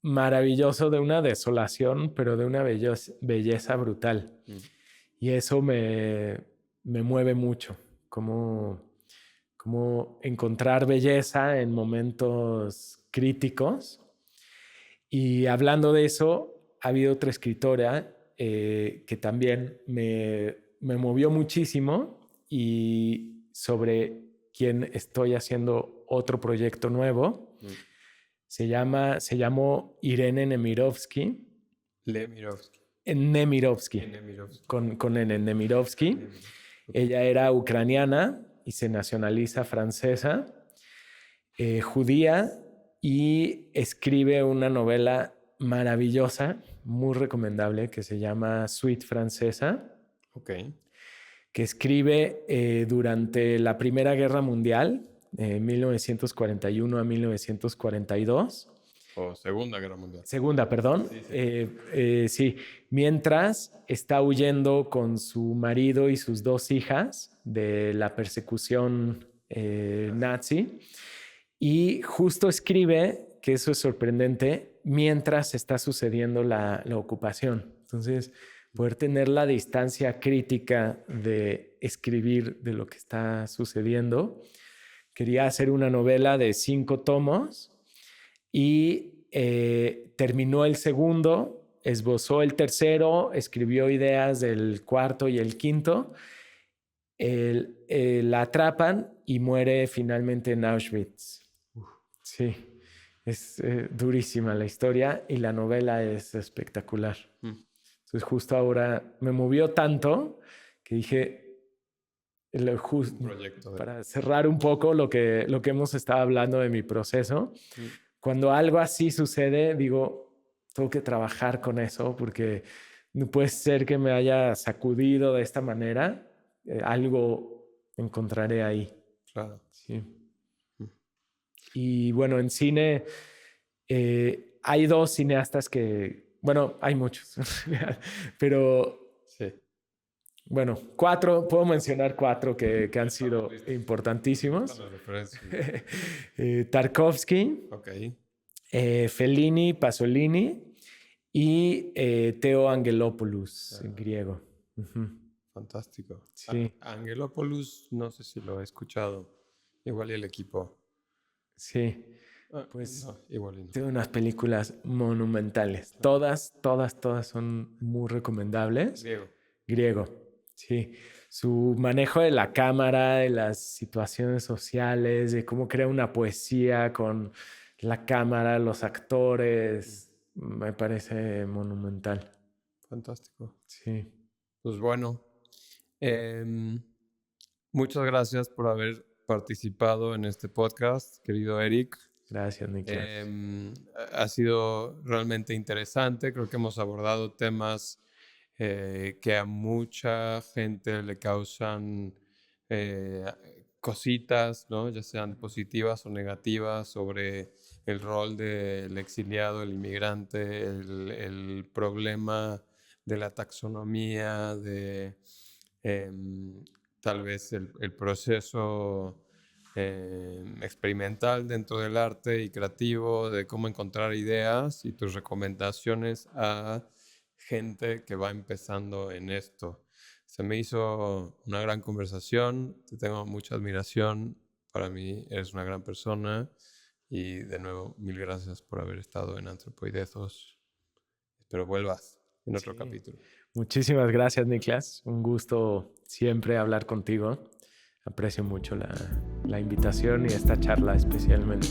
maravilloso, de una desolación, pero de una belleza brutal. Y eso me mueve mucho, como encontrar belleza en momentos críticos. Y hablando de eso, ha habido otra escritora que también me movió muchísimo, y sobre quien estoy haciendo otro proyecto nuevo. Se llamó Irene Nemirovsky. Nemirovsky. Con N, Nemirovsky. Ella era ucraniana y se nacionaliza francesa, judía, y escribe una novela maravillosa, muy recomendable, que se llama Suite Francesa. Okay. Que escribe durante la Primera Guerra Mundial, 1941 a 1942. O Segunda Guerra Mundial. Segunda, perdón. Sí. Mientras está huyendo con su marido y sus 2 hijas de la persecución nazi. Y justo escribe, que eso es sorprendente, mientras está sucediendo la ocupación. Entonces, poder tener la distancia crítica de escribir de lo que está sucediendo. Quería hacer una novela de 5 tomos y terminó el segundo, esbozó el tercero, escribió ideas del cuarto y el quinto. La atrapan y muere finalmente en Auschwitz. Sí, es durísima la historia y la novela es espectacular. Entonces justo ahora me movió tanto que dije, para cerrar un poco lo que hemos estado hablando de mi proceso, cuando algo así sucede, digo, tengo que trabajar con eso porque no puede ser que me haya sacudido de esta manera. Algo encontraré ahí. Claro. Sí. Y bueno, en cine hay dos cineastas que, bueno, hay muchos, pero sí. Bueno, puedo mencionar 4 que han sido importantísimos. Tarkovsky, okay. Fellini, Pasolini y Theo Angelopoulos, en griego. Fantástico. Sí. Angelopoulos, no sé si lo he escuchado. Igual y el equipo. Sí. Pues no, igual y no. Tiene unas películas monumentales. Todas son muy recomendables. Griego. Sí, su manejo de la cámara, de las situaciones sociales, de cómo crea una poesía con la cámara, los actores, me parece monumental. Fantástico. Sí. Pues bueno, muchas gracias por haber participado en este podcast, querido Eric. Gracias, Niklas. Ha sido realmente interesante. Creo que hemos abordado temas que a mucha gente le causan cositas, ¿no? Ya sean positivas o negativas, sobre el rol del exiliado, el inmigrante, el problema de la taxonomía, de tal vez el proceso experimental dentro del arte y creativo, de cómo encontrar ideas y tus recomendaciones a gente que va empezando en esto. Se me hizo una gran conversación, te tengo mucha admiración, para mí eres una gran persona y de nuevo mil gracias por haber estado en Antropoidethos. Espero vuelvas en otro capítulo. Muchísimas gracias, Niklas. Un gusto siempre hablar contigo. Aprecio mucho la invitación y esta charla especialmente.